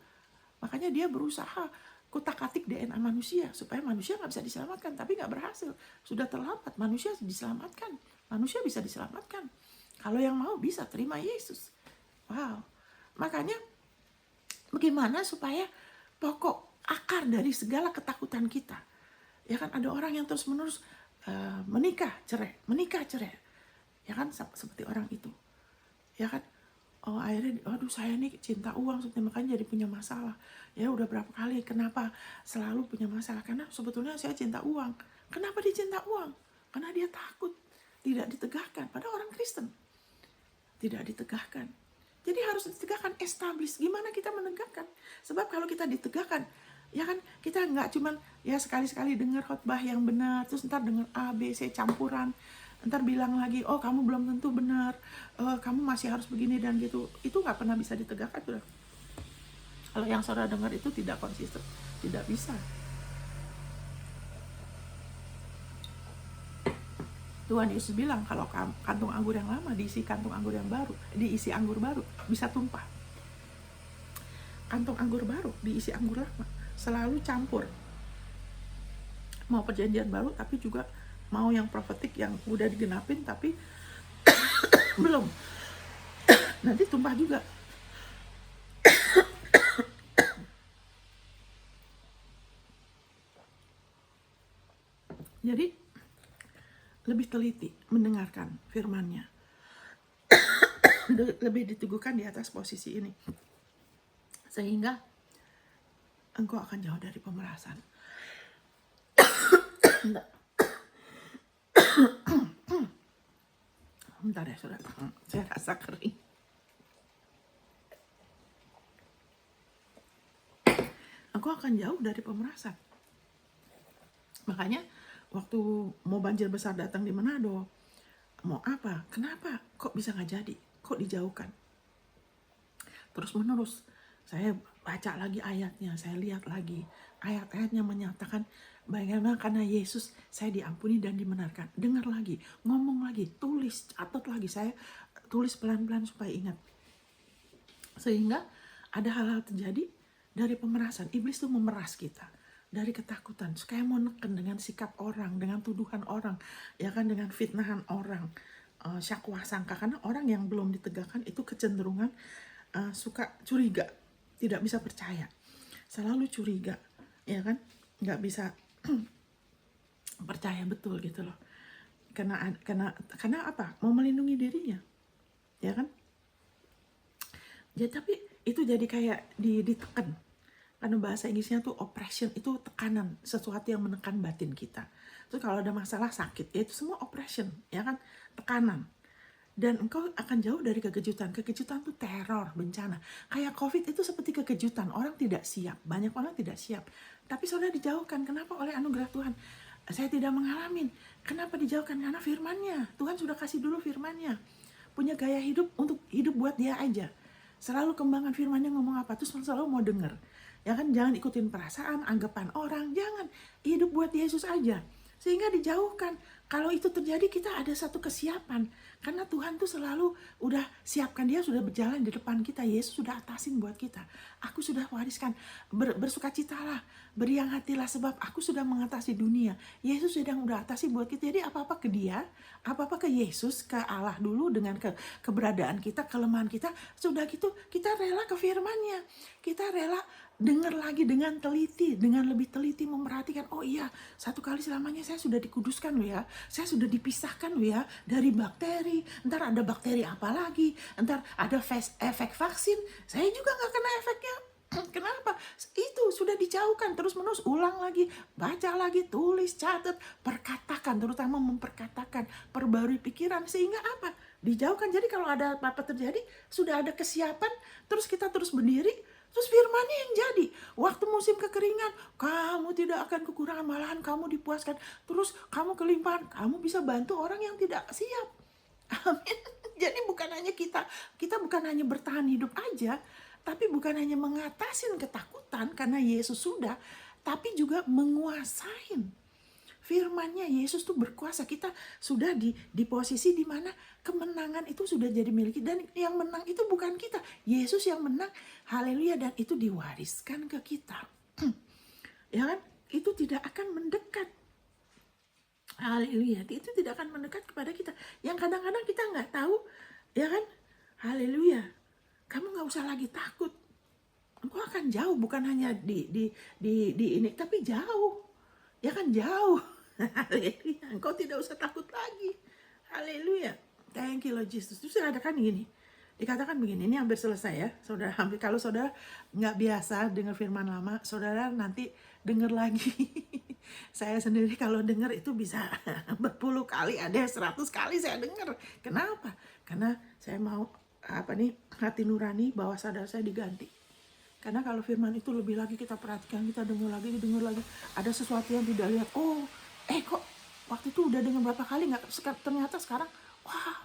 Makanya dia berusaha kutak-atik DNA manusia supaya manusia nggak bisa diselamatkan, tapi nggak berhasil. Sudah terlambat. Manusia diselamatkan. Manusia bisa diselamatkan. Kalau yang mau bisa terima Yesus. Wow. Makanya bagaimana supaya pokok akar dari segala ketakutan kita, ya kan, ada orang yang terus menerus menikah cerai, ya kan, seperti orang itu, ya kan, akhirnya aduh saya nih cinta uang, makanya jadi punya masalah. Ya udah berapa kali, kenapa selalu punya masalah? Karena sebetulnya saya cinta uang. Kenapa dia cinta uang? Karena dia takut tidak ditegakkan. Pada orang Kristen tidak ditegakkan. Jadi harus ditegakkan, establish. Gimana kita menegakkan? Sebab kalau kita ditegakkan, ya kan, kita nggak cuman ya sekali-sekali dengar khotbah yang benar, terus ntar dengar A, B, C campuran, ntar bilang lagi, oh kamu belum tentu benar, kamu masih harus begini dan gitu. Itu nggak pernah bisa ditegakkan, sudah. Kalau yang saudara dengar itu tidak konsisten, tidak bisa. Tuhan Yesus bilang kalau kantung anggur yang lama diisi kantung anggur yang baru, diisi anggur baru, bisa tumpah. Kantung anggur baru diisi anggur lama, selalu campur. Mau perjanjian baru tapi juga mau yang profetik yang udah digenapin tapi belum. Nanti tumpah juga. Jadi lebih teliti mendengarkan firman-Nya. Lebih diteguhkan di atas posisi ini. Sehingga engkau akan jauh dari pemerasan. Bentar ya saudara, saya rasa kering. Aku akan jauh dari pemerasan. Makanya waktu mau banjir besar datang di Manado, mau apa? Kenapa? Kok bisa nggak jadi? Kok dijauhkan? Terus menerus saya baca lagi ayatnya, saya lihat lagi ayat-ayatnya menyatakan bagaimana karena Yesus saya diampuni dan dibenarkan. Dengar lagi, ngomong lagi, tulis, catat lagi. Saya tulis pelan-pelan supaya ingat. Sehingga ada hal-hal terjadi dari pemerasan. Iblis tuh memeras kita dari ketakutan, kayak mau neken dengan sikap orang, dengan tuduhan orang, ya kan, dengan fitnahan orang, syakwa sangka. Karena orang yang belum ditegakkan itu kecenderungan suka curiga, tidak bisa percaya, selalu curiga, ya kan, nggak bisa percaya betul gitu loh. Karena apa? Mau melindungi dirinya, ya kan? Ya tapi itu jadi kayak ditekan. Karena bahasa Inggrisnya tuh oppression, itu tekanan, sesuatu yang menekan batin kita. Terus kalau ada masalah sakit, ya itu semua oppression, ya kan, tekanan. Dan engkau akan jauh dari kekejutan. Kekejutan tuh teror, bencana. Kayak COVID itu seperti kekejutan, orang tidak siap, banyak orang tidak siap. Tapi saudara dijauhkan, kenapa? Oleh anugerah Tuhan. Saya tidak mengalami. Kenapa dijauhkan? Karena firman-Nya. Tuhan sudah kasih dulu firman-Nya. Punya gaya hidup untuk hidup buat Dia aja. Selalu kembangkan firman-Nya ngomong apa, terus selalu mau denger. Ya kan, jangan ikutin perasaan, anggapan orang, jangan. Hidup buat Yesus aja. Sehingga dijauhkan. Kalau itu terjadi, kita ada satu kesiapan. Karena Tuhan tuh selalu udah siapkan, Dia sudah berjalan di depan kita. Yesus sudah atasin buat kita. Aku sudah wariskan, bersukacitalah, beriang hatilah, sebab aku sudah mengatasi dunia. Yesus sedang udah atasi buat kita. Jadi apa-apa ke Dia, apa-apa ke Yesus, ke Allah dulu, dengan keberadaan kita, kelemahan kita. Sudah gitu, kita rela ke firman-Nya. Kita rela dengar lagi dengan teliti, dengan lebih teliti memperhatikan. Oh iya, satu kali selamanya saya sudah dikuduskan loh ya, saya sudah dipisahkan loh ya dari bakteri. Ntar ada bakteri apa lagi, ntar ada efek vaksin, saya juga nggak kena efeknya. Kenapa? Itu sudah dijauhkan. Terus menerus ulang lagi, baca lagi, tulis, catat, perkatakan, terutama memperkatakan, perbarui pikiran. Sehingga apa? Dijauhkan. Jadi kalau ada apa-apa terjadi, sudah ada kesiapan. Terus kita terus berdiri. Terus firman-Nya yang jadi. Waktu musim kekeringan, kamu tidak akan kekurangan, malahan kamu dipuaskan. Terus kamu kelimpahan, kamu bisa bantu orang yang tidak siap. Amin. Jadi bukan hanya kita bukan hanya bertahan hidup aja, tapi bukan hanya mengatasi ketakutan karena Yesus sudah, tapi juga menguasain. Firman-Nya, Yesus tuh berkuasa. Kita sudah di posisi di mana kemenangan itu sudah jadi milik. Dan yang menang itu bukan kita, Yesus yang menang. Haleluya. Dan itu diwariskan ke kita. Ya kan? Itu tidak akan mendekat. Haleluya. Itu tidak akan mendekat kepada kita. Yang kadang-kadang kita nggak tahu, ya kan? Haleluya. Kamu nggak usah lagi takut. Engkau akan jauh, bukan hanya di ini, tapi jauh. Ya kan, jauh. Haleluya. Engkau tidak usah takut lagi. Haleluya. Thank you Lord Jesus. Terus dikatakan gini. Dikatakan begini, ini hampir selesai ya. Saudara, hampir, kalau saudara nggak biasa dengar firman lama, saudara nanti dengar lagi. Saya sendiri kalau dengar itu bisa berpuluh kali, ada 100 kali saya dengar. Kenapa? Karena saya mau hati nurani bahwa sadar saya diganti. Karena kalau firman itu lebih lagi kita perhatikan, kita dengar lagi, ada sesuatu yang tidak lihat. Oh, kok waktu itu udah dengar berapa kali, nggak, ternyata sekarang, wah,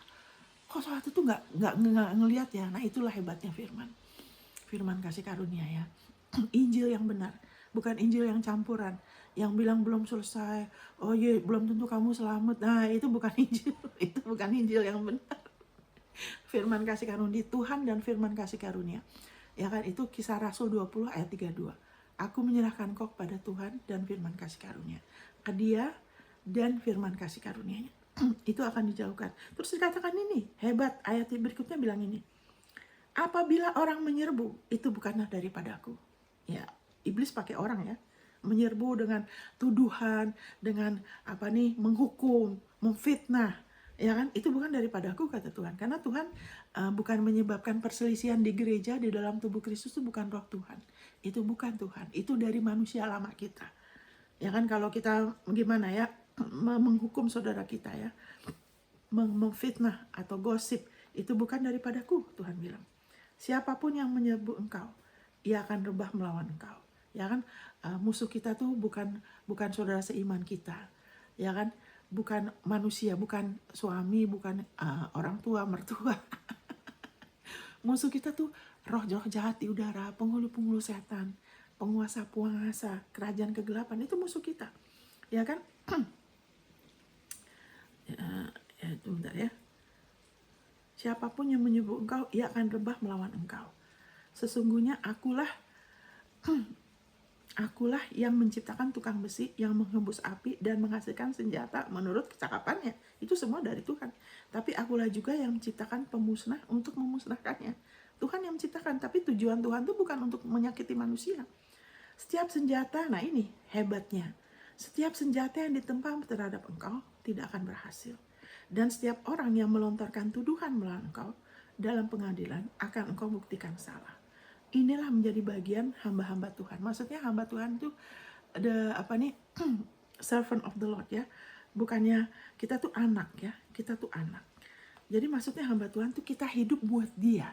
kok sesuatu itu nggak ngelihat ya. Nah itulah hebatnya firman kasih karunia ya. Injil yang benar, bukan Injil yang campuran, yang bilang belum selesai, oh iya belum tentu kamu selamat. Nah itu bukan Injil, itu bukan Injil yang benar. Firman kasih karunia, Tuhan dan firman kasih karunia. Ya kan, itu Kisah Rasul 20 ayat 32. Aku menyerahkan kau kepada Tuhan dan firman kasih karunia. Ke Dia dan firman kasih karunia-Nya. Itu akan dijauhkan. Terus dikatakan ini, hebat, ayat berikutnya bilang ini. Apabila orang menyerbu, itu bukanlah daripadaku. Ya, iblis pakai orang ya. Menyerbu dengan tuduhan, dengan menghukum, memfitnah. Ya kan, itu bukan daripadaku, kata Tuhan. Karena Tuhan bukan menyebabkan perselisihan di gereja, di dalam tubuh Kristus, itu bukan roh Tuhan. Itu bukan Tuhan, itu dari manusia lama kita. Ya kan, kalau kita gimana ya, menghukum saudara kita ya, memfitnah atau gosip, itu bukan daripadaku, Tuhan bilang. Siapapun yang menyebut engkau, ia akan rebah melawan engkau. Ya kan, musuh kita tuh bukan saudara seiman kita, ya kan, bukan manusia, bukan suami, bukan orang tua, mertua. Musuh kita tuh roh-roh jahat di udara, penghulu-penghulu setan, penguasa-penguasa, kerajaan kegelapan, itu musuh kita. Ya kan? Ya, itu bentar ya. Siapapun yang menyebut engkau, ia akan rebah melawan engkau. Sesungguhnya akulah yang menciptakan tukang besi yang menghembus api dan menghasilkan senjata menurut kecakapannya. Itu semua dari Tuhan. Tapi akulah juga yang menciptakan pemusnah untuk memusnahkannya. Tuhan yang menciptakan, tapi tujuan Tuhan itu bukan untuk menyakiti manusia. Setiap senjata, nah ini hebatnya. Setiap senjata yang ditempa terhadap engkau tidak akan berhasil. Dan setiap orang yang melontarkan tuduhan melawan engkau dalam pengadilan akan engkau buktikan salah. Inilah menjadi bagian hamba-hamba Tuhan. Maksudnya hamba Tuhan itu ada servant of the Lord ya. Bukannya kita tuh anak ya, kita tuh anak. Jadi maksudnya hamba Tuhan tuh kita hidup buat Dia.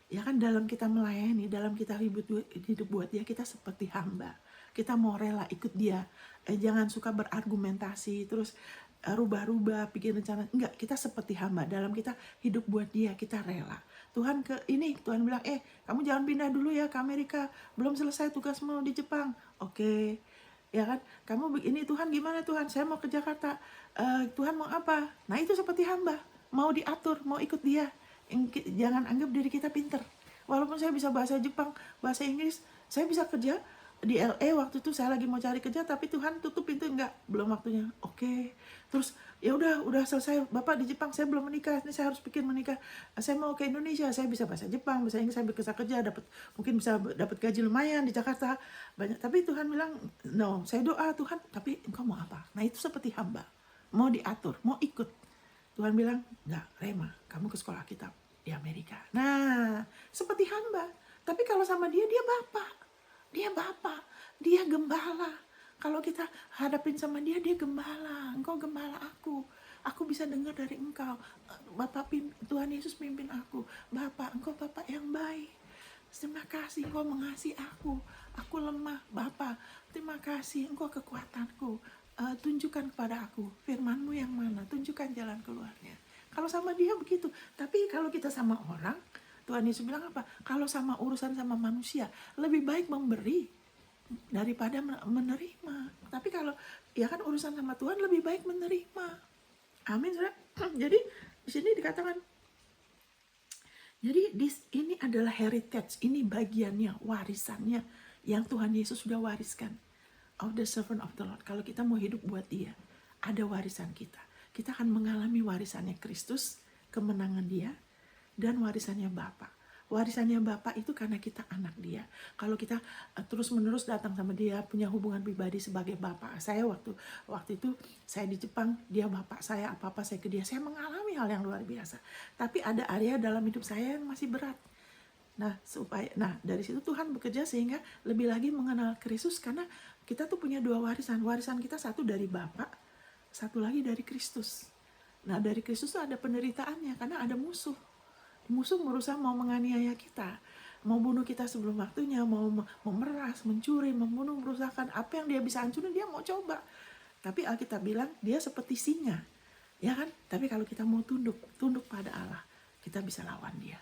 Ya kan, dalam kita melayani, dalam kita hidup buat Dia, kita seperti hamba. Kita mau rela ikut Dia. Jangan suka berargumentasi terus rubah-rubah bikin rencana. Enggak, kita seperti hamba. Dalam kita hidup buat Dia, kita rela. Tuhan Tuhan bilang, kamu jangan pindah dulu ya ke Amerika, belum selesai tugasmu di Jepang. Oke. Ya kan, kamu begini, Tuhan gimana Tuhan, saya mau ke Jakarta, Tuhan mau apa? Nah itu seperti hamba, mau diatur, mau ikut Dia. Jangan anggap diri kita pinter. Walaupun saya bisa bahasa Jepang, bahasa Inggris, saya bisa kerja di LA waktu itu, saya lagi mau cari kerja tapi Tuhan tutup pintu, enggak, belum waktunya. Oke. Terus ya udah selesai, Bapak di Jepang, saya belum menikah, ini saya harus pikir menikah. Saya mau ke Indonesia, saya bisa bahasa Jepang, bahasa Inggris, saya bisa kerja, mungkin bisa dapat gaji lumayan di Jakarta banyak. Tapi Tuhan bilang, no, saya doa Tuhan, tapi engkau mau apa? Nah itu seperti hamba, mau diatur, mau ikut. Tuhan bilang, enggak, Rema, kamu ke sekolah kitab di Amerika. Nah, seperti hamba. Tapi kalau sama Dia, Dia Bapak. Dia Bapak, Dia gembala. Kalau kita hadapin sama Dia, Dia gembala. Engkau gembala aku. Aku bisa dengar dari engkau. Tuhan Yesus pimpin aku. Bapak, engkau Bapak yang baik. Terima kasih engkau mengasihi aku. Aku lemah, Bapak. Terima kasih engkau kekuatanku. Tunjukkan kepada aku firman-Mu yang mana. Tunjukkan jalan keluarnya. Kalau sama Dia begitu. Tapi kalau kita sama orang, Tuhan Yesus bilang apa? Kalau sama urusan sama manusia, lebih baik memberi daripada menerima. Tapi kalau ya kan urusan sama Tuhan, lebih baik menerima. Amin, saudara. Jadi di sini dikatakan, jadi ini adalah heritage, ini bagiannya, warisannya yang Tuhan Yesus sudah wariskan. Of the servant of the Lord. Kalau kita mau hidup buat Dia, ada warisan kita. Kita akan mengalami warisannya Kristus, kemenangan Dia, dan warisannya Bapa. Warisannya Bapa itu karena kita anak Dia. Kalau kita terus-menerus datang sama Dia, punya hubungan pribadi sebagai Bapa. Saya waktu itu saya di Jepang, Dia Bapa saya, apa-apa saya ke Dia. Saya mengalami hal yang luar biasa. Tapi ada area dalam hidup saya yang masih berat. Nah, dari situ Tuhan bekerja sehingga lebih lagi mengenal Kristus, karena kita tuh punya dua warisan. Warisan kita satu dari Bapa, satu lagi dari Kristus. Nah, dari Kristus tuh ada penderitaannya karena ada musuh. Musuh berusaha mau menganiaya kita, mau bunuh kita sebelum waktunya, mau memeras, mencuri, membunuh, merusakkan apa yang dia bisa hancurin, dia mau coba. Tapi Alkitab bilang dia seperti singa, ya kan? Tapi kalau kita mau tunduk pada Allah, kita bisa lawan dia.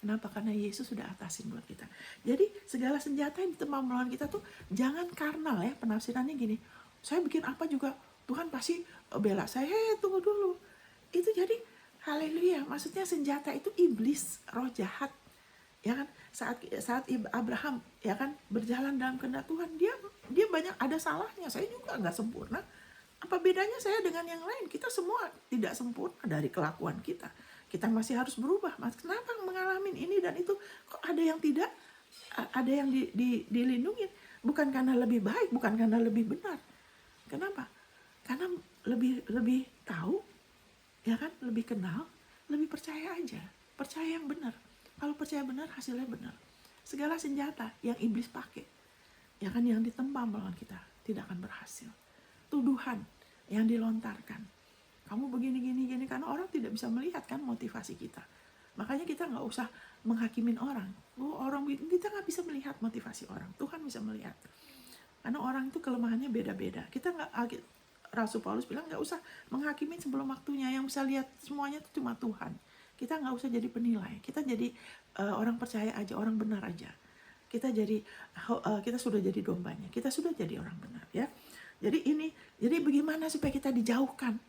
Kenapa? Karena Yesus sudah atasin buat kita. Jadi segala senjata yang ditempa melawan kita tuh jangan karnal ya. Penafsirannya gini, saya bikin apa juga Tuhan pasti bela saya. Tunggu dulu. Itu jadi haleluya, maksudnya senjata itu iblis, roh jahat. Ya kan? Saat Abraham ya kan berjalan dalam kehendak Tuhan, dia banyak ada salahnya. Saya juga nggak sempurna. Apa bedanya saya dengan yang lain? Kita semua tidak sempurna dari kelakuan kita. Kita masih harus berubah. Mas, kenapa mengalami ini dan itu? Kok ada yang tidak? Ada yang dilindungi? Bukan karena lebih baik, bukan karena lebih benar. Kenapa? Karena lebih tahu, ya kan, lebih kenal, lebih percaya aja. Percaya yang benar. Kalau percaya benar, hasilnya benar. Segala senjata yang iblis pakai, ya kan, yang ditempa melawan kita, tidak akan berhasil. Tuduhan yang dilontarkan, kamu begini, karena orang tidak bisa melihat kan motivasi kita. Makanya kita nggak usah menghakimin orang. Kita nggak bisa melihat motivasi orang. Tuhan bisa melihat. Karena orang itu kelemahannya beda-beda. Kita nggak, Rasul Paulus bilang nggak usah menghakimin sebelum waktunya. Yang bisa lihat semuanya itu cuma Tuhan. Kita nggak usah jadi penilai. Kita jadi orang percaya aja, orang benar aja. Kita sudah jadi dombanya. Kita sudah jadi orang benar, ya. Jadi bagaimana supaya kita dijauhkan?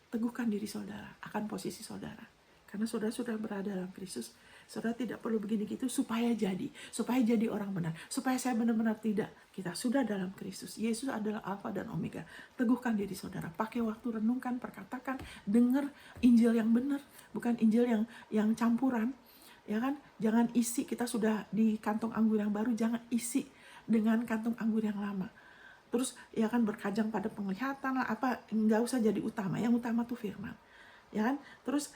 Teguhkan diri saudara akan posisi saudara. Karena saudara sudah berada dalam Kristus. Saudara tidak perlu begini gitu supaya jadi orang benar. Supaya saya benar-benar tidak. Kita sudah dalam Kristus. Yesus adalah Alfa dan Omega. Teguhkan diri saudara. Pakai waktu, renungkan, perkatakan, dengar Injil yang benar, bukan Injil yang campuran. Ya kan? Jangan isi, kita sudah di kantong anggur yang baru, jangan isi dengan kantong anggur yang lama. Terus ya kan berkajang pada penglihatan lah, nggak usah jadi utama. Yang utama tuh firman, ya kan. Terus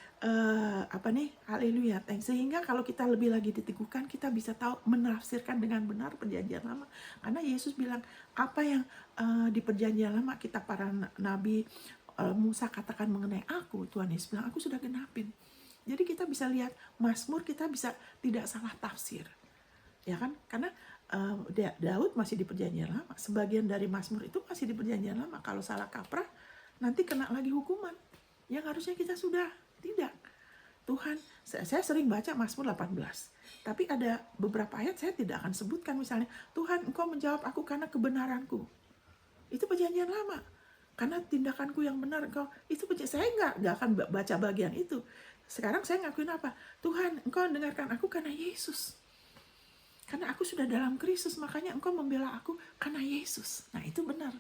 haleluya. Sehingga kalau kita lebih lagi diteguhkan, kita bisa tahu menafsirkan dengan benar perjanjian lama. Karena Yesus bilang apa yang di perjanjian lama kita para nabi, Musa katakan mengenai aku, Tuhan Yesus bilang aku sudah genapin. Jadi kita bisa lihat Mazmur, kita bisa tidak salah tafsir, ya kan. Karena Daud masih di perjanjian lama, sebagian dari Mazmur itu masih di perjanjian lama. Kalau salah kaprah nanti kena lagi hukuman yang harusnya kita sudah tidak. Tuhan, saya sering baca Mazmur 18, tapi ada beberapa ayat saya tidak akan sebutkan. Misalnya, Tuhan engkau menjawab aku karena kebenaranku, itu perjanjian lama. Karena tindakanku yang benar engkau, itu saya nggak akan baca bagian itu. Sekarang saya ngakuin apa? Tuhan engkau dengarkan aku karena Yesus. Karena aku sudah dalam Kristus, makanya engkau membela aku karena Yesus. Nah itu benar.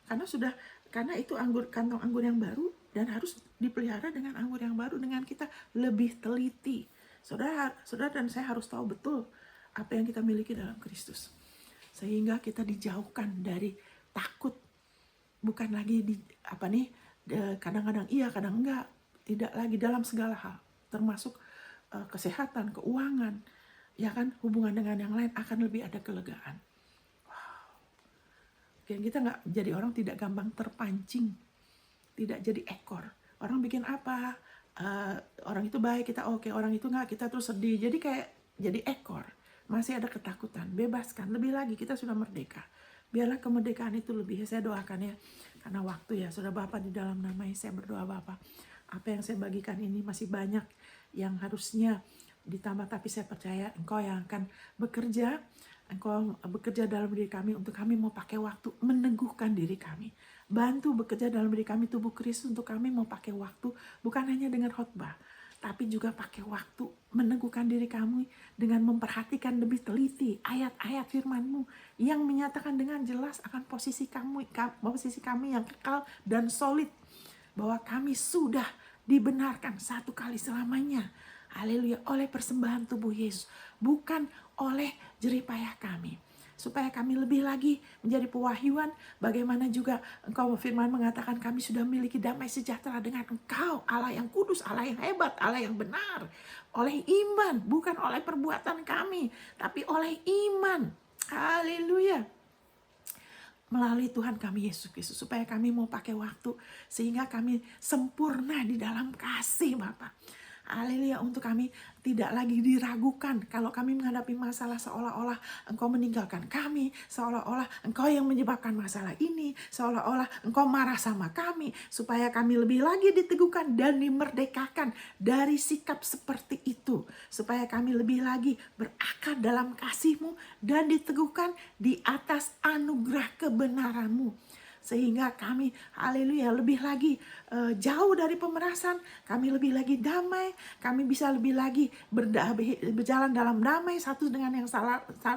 Karena itu kantong anggur yang baru, dan harus dipelihara dengan anggur yang baru, dengan kita lebih teliti. Saudara dan saya harus tahu betul apa yang kita miliki dalam Kristus. Sehingga kita dijauhkan dari takut. Bukan lagi kadang-kadang iya, kadang enggak. Tidak lagi dalam segala hal. Termasuk kesehatan, keuangan, ya kan, hubungan dengan yang lain akan lebih ada kelegaan. Wow. Dan kita nggak jadi orang tidak gampang terpancing, tidak jadi ekor. Orang bikin apa, orang itu baik, kita oke, orang itu nggak, kita terus sedih. Jadi kayak jadi ekor, masih ada ketakutan. Bebaskan, lebih lagi kita sudah merdeka. Biarlah kemerdekaan itu lebih. Saya doakan ya, karena waktu ya, Saudara Bapa di dalam nama saya berdoa Bapa. Apa yang saya bagikan ini masih banyak yang harusnya ditambah, tapi saya percaya Engkau yang akan bekerja. Engkau bekerja dalam diri kami untuk kami mau pakai waktu meneguhkan diri kami. Bantu bekerja dalam diri kami tubuh Kristus untuk kami mau pakai waktu, bukan hanya dengan khotbah, tapi juga pakai waktu meneguhkan diri kami dengan memperhatikan lebih teliti ayat-ayat firman-Mu yang menyatakan dengan jelas akan posisi kami yang kekal dan solid, bahwa kami sudah dibenarkan satu kali selamanya, haleluya, oleh persembahan tubuh Yesus, bukan oleh jeripayah kami. Supaya kami lebih lagi menjadi pewahyuan, bagaimana juga Engkau firman mengatakan kami sudah memiliki damai sejahtera dengan Engkau, Allah yang kudus, Allah yang hebat, Allah yang benar, oleh iman, bukan oleh perbuatan kami, tapi oleh iman, haleluya, melalui Tuhan kami Yesus Kristus. Supaya kami mau pakai waktu sehingga kami sempurna di dalam kasih Bapa. Haleluya, untuk kami tidak lagi diragukan kalau kami menghadapi masalah seolah-olah Engkau meninggalkan kami, seolah-olah Engkau yang menyebabkan masalah ini, seolah-olah Engkau marah sama kami, supaya kami lebih lagi diteguhkan dan dimerdekakan dari sikap seperti itu, supaya kami lebih lagi berakar dalam kasih-Mu dan diteguhkan di atas anugerah kebenaran-Mu. Sehingga kami, haleluya, lebih lagi jauh dari pemerasan, kami lebih lagi damai, kami bisa lebih lagi berjalan dalam damai satu dengan yang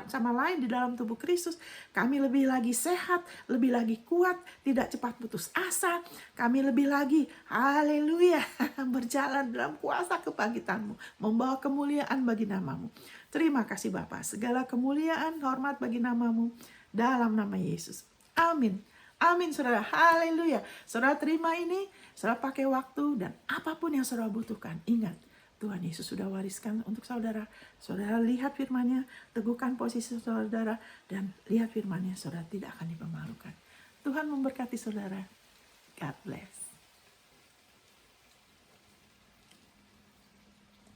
sama lain di dalam tubuh Kristus. Kami lebih lagi sehat, lebih lagi kuat, tidak cepat putus asa. Kami lebih lagi, haleluya, berjalan dalam kuasa kebangkitan-Mu, membawa kemuliaan bagi nama-Mu. Terima kasih Bapa, segala kemuliaan, hormat bagi nama-Mu, dalam nama Yesus. Amin. Amin saudara, haleluya. Saudara terima ini, saudara pakai waktu, dan apapun yang saudara butuhkan, ingat Tuhan Yesus sudah wariskan untuk saudara. Saudara lihat firman-Nya, teguhkan posisi saudara, dan lihat firman-Nya, saudara tidak akan dipermalukan. Tuhan memberkati saudara. God bless.